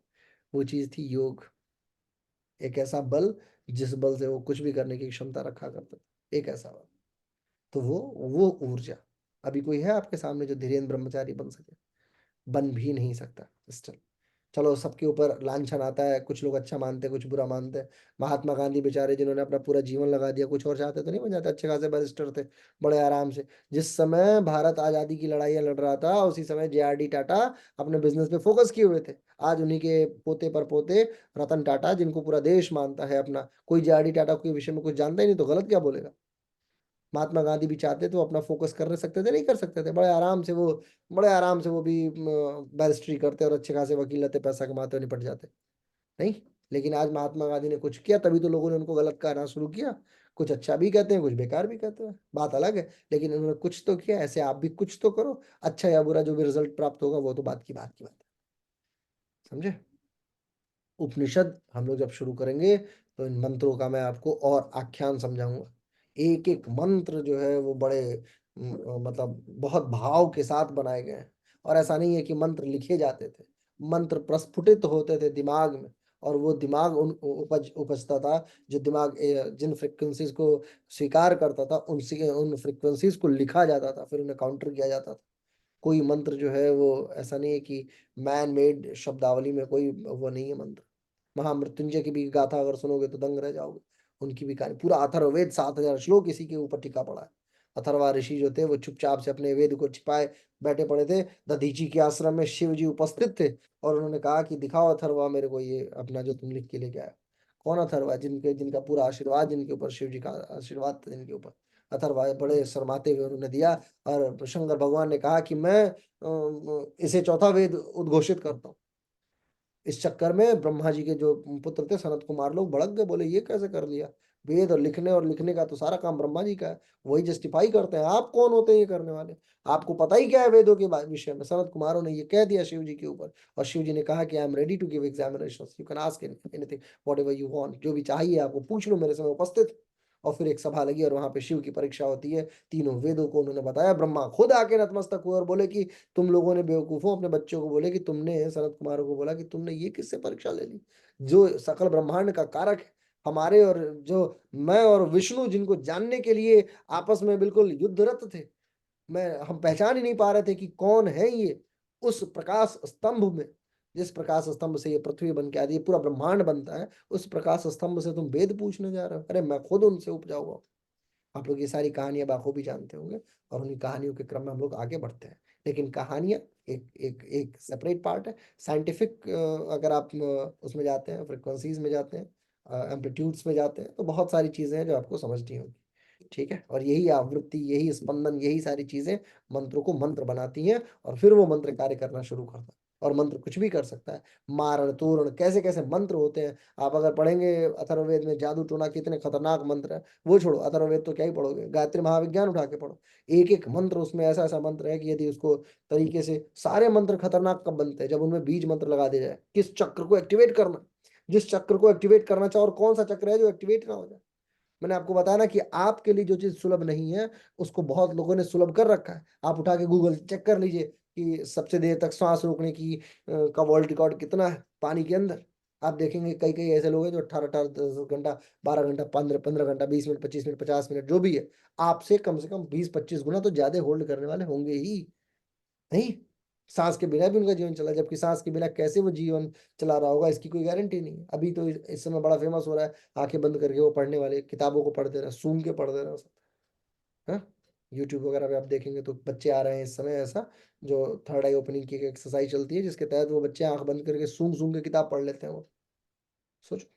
वो चीज थी योग। एक ऐसा बल जिस बल से वो कुछ भी करने की क्षमता रखा करता था, एक ऐसा बल। तो वो ऊर्जा अभी कोई है आपके सामने जो धीरेन्द्र ब्रह्मचारी बन सके? बन भी नहीं सकता स्टिल। चलो सबके ऊपर लांछन आता है, कुछ लोग अच्छा मानते हैं, कुछ बुरा मानते हैं। महात्मा गांधी बेचारे जिन्होंने अपना पूरा जीवन लगा दिया, कुछ और चाहते तो नहीं बन जाते, अच्छे खासे बैरिस्टर थे, बड़े आराम से। जिस समय भारत आजादी की लड़ाइयां लड़ रहा था उसी समय जेआरडी टाटा अपने बिजनेस पे फोकस किए हुए थे। आज उन्हीं के पोते पर पोते रतन टाटा, जिनको पूरा देश मानता है अपना, कोई जेआरडी टाटा के विषय में कुछ जानता ही नहीं तो गलत क्या बोलेगा। महात्मा गांधी भी चाहते तो अपना फोकस कर सकते थे, नहीं कर सकते थे, बड़े आराम से वो भी बैरिस्ट्री करते और अच्छे खासे वकील रहते, पैसा कमाते और निपट जाते। नहीं, लेकिन आज महात्मा गांधी ने कुछ किया तभी तो लोगों ने उनको गलत कहना शुरू किया। कुछ अच्छा भी कहते हैं, कुछ बेकार भी कहते हैं, बात अलग है, लेकिन उन्होंने कुछ तो किया। ऐसे आप भी कुछ तो करो, अच्छा या बुरा जो भी रिजल्ट प्राप्त होगा वो तो बात की बात है। समझे? उपनिषद हम लोग जब शुरू करेंगे तो इन मंत्रों का मैं आपको और आख्यान समझाऊंगा। एक एक मंत्र जो है वो बड़े मतलब बहुत भाव के साथ बनाए गए हैं। और ऐसा नहीं है कि मंत्र लिखे जाते थे, मंत्र प्रस्फुटित होते थे दिमाग में, और वो दिमाग उपजता था। जो दिमाग जिन फ्रिक्वेंसीज को स्वीकार करता था उन फ्रिक्वेंसीज को लिखा जाता था, फिर उन्हें काउंटर किया जाता था। कोई मंत्र जो है वो ऐसा नहीं है कि मैन मेड शब्दावली में, कोई वो नहीं है मंत्र। महामृत्युंजय की भी गाथा अगर सुनोगे तो दंग रह जाओगे। उनकी भी कहानी, पूरा अथर्ववेद 7,000 श्लोक इसी के ऊपर टिका पड़ा है। अथर्वा ऋषि जो थे वो चुपचाप से अपने वेद को छिपाए बैठे पड़े थे। दधीची के आश्रम में शिव जी उपस्थित थे और उन्होंने कहा कि दिखाओ अथर्वा मेरे को ये अपना जो तुम लिख के लेके आए। कौन अथर्वा? जिनका पूरा आशीर्वाद, जिनके ऊपर शिव जी का आशीर्वाद था, जिनके ऊपर। अथर्व बड़े शर्माते हुए उन्होंने दिया, और शंकर भगवान ने कहा कि मैं इसे चौथा वेद उद्घोषित करता हूँ। इस चक्कर में ब्रह्मा जी के जो पुत्र थे सनत कुमार, लोग भड़क गए, बोले ये कैसे कर लिया, वेद और लिखने का तो सारा काम ब्रह्मा जी का है, वही जस्टिफाई करते हैं, आप कौन होते हैं ये करने वाले, आपको पता ही क्या है वेदों के विषय में। सनत कुमारों ने ये कह दिया शिव जी के ऊपर, और शिव जी ने कहा कि I am ready to give examination, you can ask anything whatever you want, जो भी चाहिए आपको पूछ लो, मेरे समय उपस्थित हूं। और फिर एक सभा लगी और वहां पे शिव की परीक्षा होती है, तीनों वेदों को उन्होंने बताया, ब्रह्मा खुद आके नतमस्तक हुए और बोले कि तुम लोगों ने बेवकूफों, अपने बच्चों को बोले कि तुमने, सनत कुमारों को बोला कि तुमने ये किससे परीक्षा ले ली, जो सकल ब्रह्मांड का कारक है, हमारे और जो मैं और विष्णु जिनको जानने के लिए आपस में बिल्कुल युद्धरत थे, मैं हम पहचान ही नहीं पा रहे थे कि कौन है ये, उस प्रकाश स्तंभ में, जिस प्रकाश स्तंभ से ये पृथ्वी बन के आती है, पूरा ब्रह्मांड बनता है, उस प्रकाश स्तंभ से तुम वेद पूछने जा रहे हो, अरे मैं खुद उनसे उपजा हुआ हूं। आप लोग ये सारी कहानियां बाखूबी जानते होंगे, और उन्हीं कहानियों के क्रम में हम लोग आगे बढ़ते हैं। लेकिन कहानियां एक एक एक सेपरेट पार्ट है। साइंटिफिक अगर आप उसमें जाते हैं, फ्रिक्वेंसीज में जाते हैं, एम्पलीट्यूड्स में जाते हैं, तो बहुत सारी चीजें हैं जो आपको समझनी होगी। ठीक है, और यही आवृत्ति, यही स्पंदन, यही सारी चीजें मंत्रों को मंत्र बनाती हैं, और फिर वो मंत्र कार्य करना शुरू करता है। और मंत्र कुछ भी कर सकता है, मारण तोरण, कैसे कैसे मंत्र होते हैं। आप अगर पढ़ेंगे अथर्ववेद में, जादू टोना कितने खतरनाक मंत्र है, वो छोड़ो, अथर्ववेद तो क्या ही पढ़ोगे, गायत्री महाविज्ञान उठा के पढ़ो, एक एक मंत्र उसमें ऐसा ऐसा मंत्र है कि यदि उसको तरीके से, सारे मंत्र खतरनाक कब बनते हैं, जब उनमें बीज मंत्र लगा दिया जाए, किस चक्र को एक्टिवेट करना, जिस चक्र को एक्टिवेट करना चाहो, और कौन सा चक्र है जो एक्टिवेट ना हो जाए। मैंने आपको बताया ना कि आपके लिए जो चीज सुलभ नहीं है, उसको बहुत लोगों ने सुलभ कर रखा है। आप उठा के गूगल चेक कर लीजिए कि सबसे देर तक सांस रोकने की का वर्ल्ड रिकॉर्ड कितना है पानी के अंदर। आप देखेंगे कई कई ऐसे लोग हैं जो 18 18 10 घंटा, 12 घंटा, 15 15 घंटा, 20 मिनट, 25 मिनट, 50 मिनट, जो भी है, आपसे कम से कम 20 25 गुना तो ज्यादा होल्ड करने वाले होंगे ही नहीं। सांस के बिना भी उनका जीवन चला, जबकि सांस के बिना कैसे वो जीवन चला रहा होगा इसकी कोई गारंटी नहीं है। अभी तो इस समय बड़ा फेमस हो रहा है, आंखें बंद करके वो पढ़ने वाले, किताबों को पढ़ दे रहे हैं, सूंघ के पढ़ दे रहे हैं सब। हाँ, यूट्यूब वगैरह पे आप देखेंगे तो बच्चे आ रहे हैं इस समय, ऐसा जो थर्ड आई ओपनिंग की एक एक्सरसाइज चलती है, जिसके तहत वो बच्चे आंख बंद करके सूंघ सूंघ के किताब पढ़ लेते हैं। वो सोचो,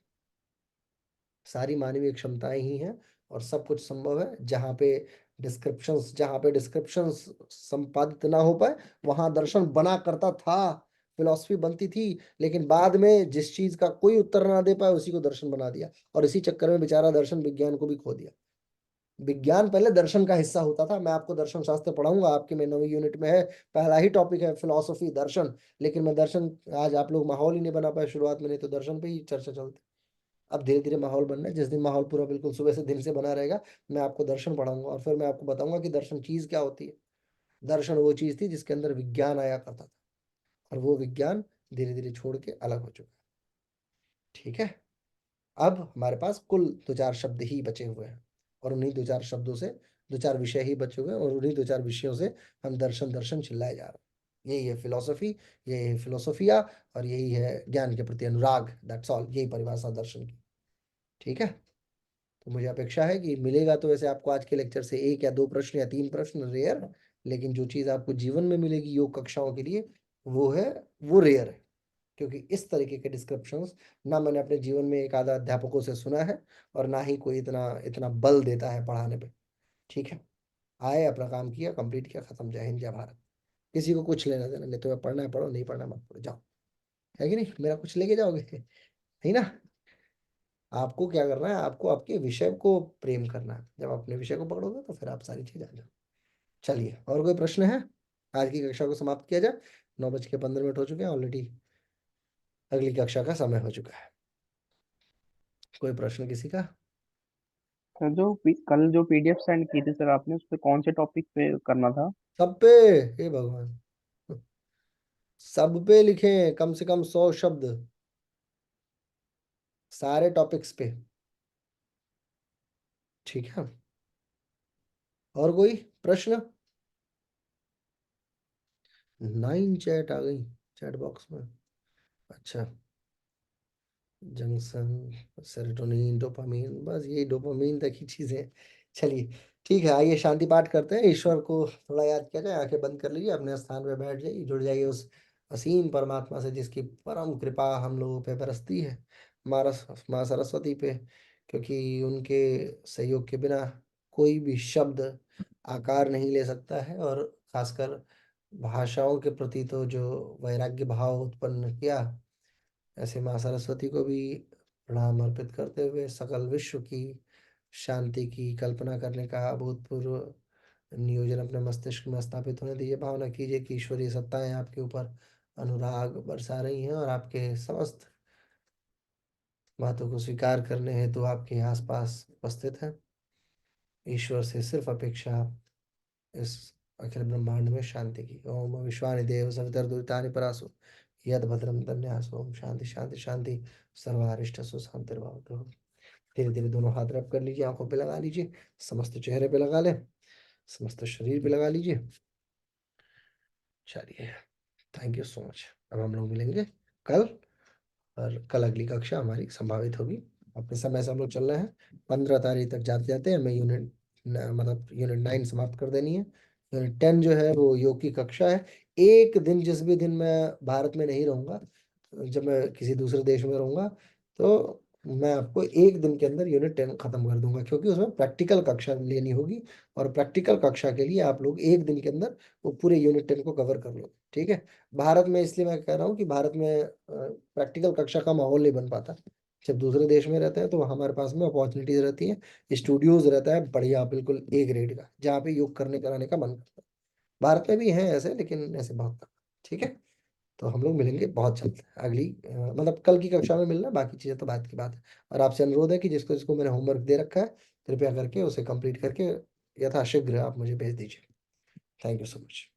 सारी मानवीय क्षमताएं ही हैं, और सब कुछ संभव है। जहाँ पे डिस्क्रिप्शंस संपादित ना हो पाए, वहां दर्शन बना करता था, फिलॉसफी बनती थी, लेकिन बाद में जिस चीज का कोई उत्तर ना दे पाए उसी को दर्शन बना दिया, और इसी चक्कर में बेचारा दर्शन विज्ञान को भी खो दिया। विज्ञान पहले दर्शन का हिस्सा होता था। मैं आपको दर्शन शास्त्र पढ़ाऊंगा, आपके में 9वीं यूनिट में है, पहला ही टॉपिक है फिलोसफी, दर्शन। लेकिन मैं दर्शन, आज आप लोग माहौल ही नहीं बना पाए शुरुआत में, नहीं तो दर्शन पे ही चर्चा चलती। अब धीरे धीरे माहौल बनना है, जिस दिन माहौल पूरा बिल्कुल सुबह से दिन से बना रहेगा, मैं आपको दर्शन पढ़ाऊंगा, और फिर मैं आपको बताऊंगा कि दर्शन चीज क्या होती है। दर्शन वो चीज थी जिसके अंदर विज्ञान आया करता था, और वो विज्ञान धीरे धीरे छोड़ के अलग हो चुका है। ठीक है, अब हमारे पास कुल 2 4 शब्द ही बचे हुए हैं, और उन्हीं 2 4 शब्दों से 2 4 विषय ही बचे हुए हैं, और उन्हीं 2 4 विषयों से हम दर्शन दर्शन चिल्लाए जा रहे हैं। यही है फिलोसफी, यही है फिलोसोफिया, और यही है ज्ञान के प्रति अनुराग, दैट्स ऑल, यही परिभाषा दर्शन की। ठीक है, तो मुझे अपेक्षा है कि मिलेगा तो वैसे आपको आज के लेक्चर से 1 या 2 प्रश्न या 3 प्रश्न रेयर, लेकिन जो चीज आपको जीवन में मिलेगी योग कक्षाओं के लिए, वो है, वो रेयर है। क्योंकि इस तरीके के डिस्क्रिप्शंस ना मैंने अपने जीवन में एक आधा अध्यापकों से सुना है, और ना ही कोई इतना इतना बल देता है पढ़ाने पे। ठीक है, आए, अपना काम किया, कंप्लीट किया, खत्म, जय हिंद, जय भारत। किसी को कुछ लेना देना नहीं, तुम्हें पढ़ना है पढ़ो, नहीं पढ़ना मत पढ़ो, जाओ। है कि नहीं, मेरा कुछ लेके जाओगे नहीं ना। आपको क्या करना है, आपको आपके विषय को प्रेम करना है। जब अपने विषय को पकड़ोगे तो फिर आप सारी चीज आ जाओ। चलिए, और कोई प्रश्न है? आज की कक्षा को समाप्त किया जाए, 9:15 हो चुके हैं ऑलरेडी, अगली कक्षा का समय हो चुका है। कोई प्रश्न किसी का? सर कल जो पीडीएफ सेंड की थी सर आपने, उस पे कौन से टॉपिक पे करना था? सब पे, हे भगवान, सब पे लिखें कम से कम 100 शब्द, सारे टॉपिक्स पे। ठीक है, और कोई प्रश्न? 9 चैट आ गई चैट बॉक्स में। अच्छा, जंक्शन, सेरोटोनिन, डोपामीन, बस यही डोपामीन तक ही चीजें। चलिए, ठीक है, आइए शांति पाठ करते हैं, ईश्वर को थोड़ा याद किया जाए। आंखें बंद कर लीजिए, अपने स्थान पे बैठ जाइए, जुड़ जाइए उस असीम परमात्मा से जिसकी परम कृपा हम लोगों पे बरसती है, माँ सरस्वती पे, क्योंकि उनके सहयोग के बिना कोई भी शब्द आकार नहीं ले सकता है। और खासकर भाषाओं के प्रति तो जो वैराग्य भाव उत्पन्न किया, ऐसे माँ सरस्वती को भी प्रणाम अर्पित करते हुए सकल विश्व की शांति की कल्पना करने का अभूतपूर्व नियोजन अपने मस्तिष्क में स्थापित होने दीजिए। भावना कीजिए कि ईश्वरीय सत्ताएं आपके ऊपर अनुराग बरसा रही हैं और आपके समस्त बातों को स्वीकार करने हेतु आपके आसपास उपस्थित है। ईश्वर से सिर्फ अपेक्षा इस अखिल ब्रह्मांड में शांति की। ओम विश्वानि देव सवितर्दुरितानि परासु यद भद्रम तन्यासु। ओम शांति शांति शांति सर्वारिष्टसु शांतिर्भवतु। धीरे धीरे दोनों हाथ रब कर लीजिए, आंखों पे लगा लीजिए, समस्त चेहरे पे लगा ले, समस्त शरीर पे लगा लीजिए। चलिए, थैंक यू सो मच। अब हम लोग मिलेंगे कल, और कल अगली कक्षा हमारी संभावित होगी। अपने समय से हम लोग चल रहे हैं, 15 तारीख तक जाते जाते हमें यूनिट 9 समाप्त कर देनी है। यूनिट 10 जो है वो योग की कक्षा है। एक दिन, जिस भी दिन मैं भारत में नहीं रहूंगा, जब मैं किसी दूसरे देश में रहूंगा, तो मैं आपको एक दिन के अंदर यूनिट 10 खत्म कर दूंगा, क्योंकि उसमें प्रैक्टिकल कक्षा लेनी होगी। और प्रैक्टिकल कक्षा के लिए आप लोग एक दिन के अंदर वो पूरे यूनिट 10 को कवर कर लो, ठीक है। भारत में इसलिए मैं कह रहा हूँ कि भारत में प्रैक्टिकल कक्षा का माहौल नहीं बन पाता। जब दूसरे देश में रहते हैं तो हमारे पास में अपॉर्चुनिटीज रहती हैं, स्टूडियोज रहता है बढ़िया, बिल्कुल ए ग्रेड का, जहाँ पे योग करने कराने का मन करता है। भारत में भी है ऐसे, लेकिन ऐसे बहुत कम, ठीक है। तो हम लोग मिलेंगे बहुत जल्द अगली मतलब कल की कक्षा में मिलना, बाकी चीज़ें तो बात की बात है। और आपसे अनुरोध है कि जिसको जिसको मैंने होमवर्क दे रखा है, कृपया करके उसे कंप्लीट करके यथाशीघ्र आप मुझे भेज दीजिए। Thank you so much.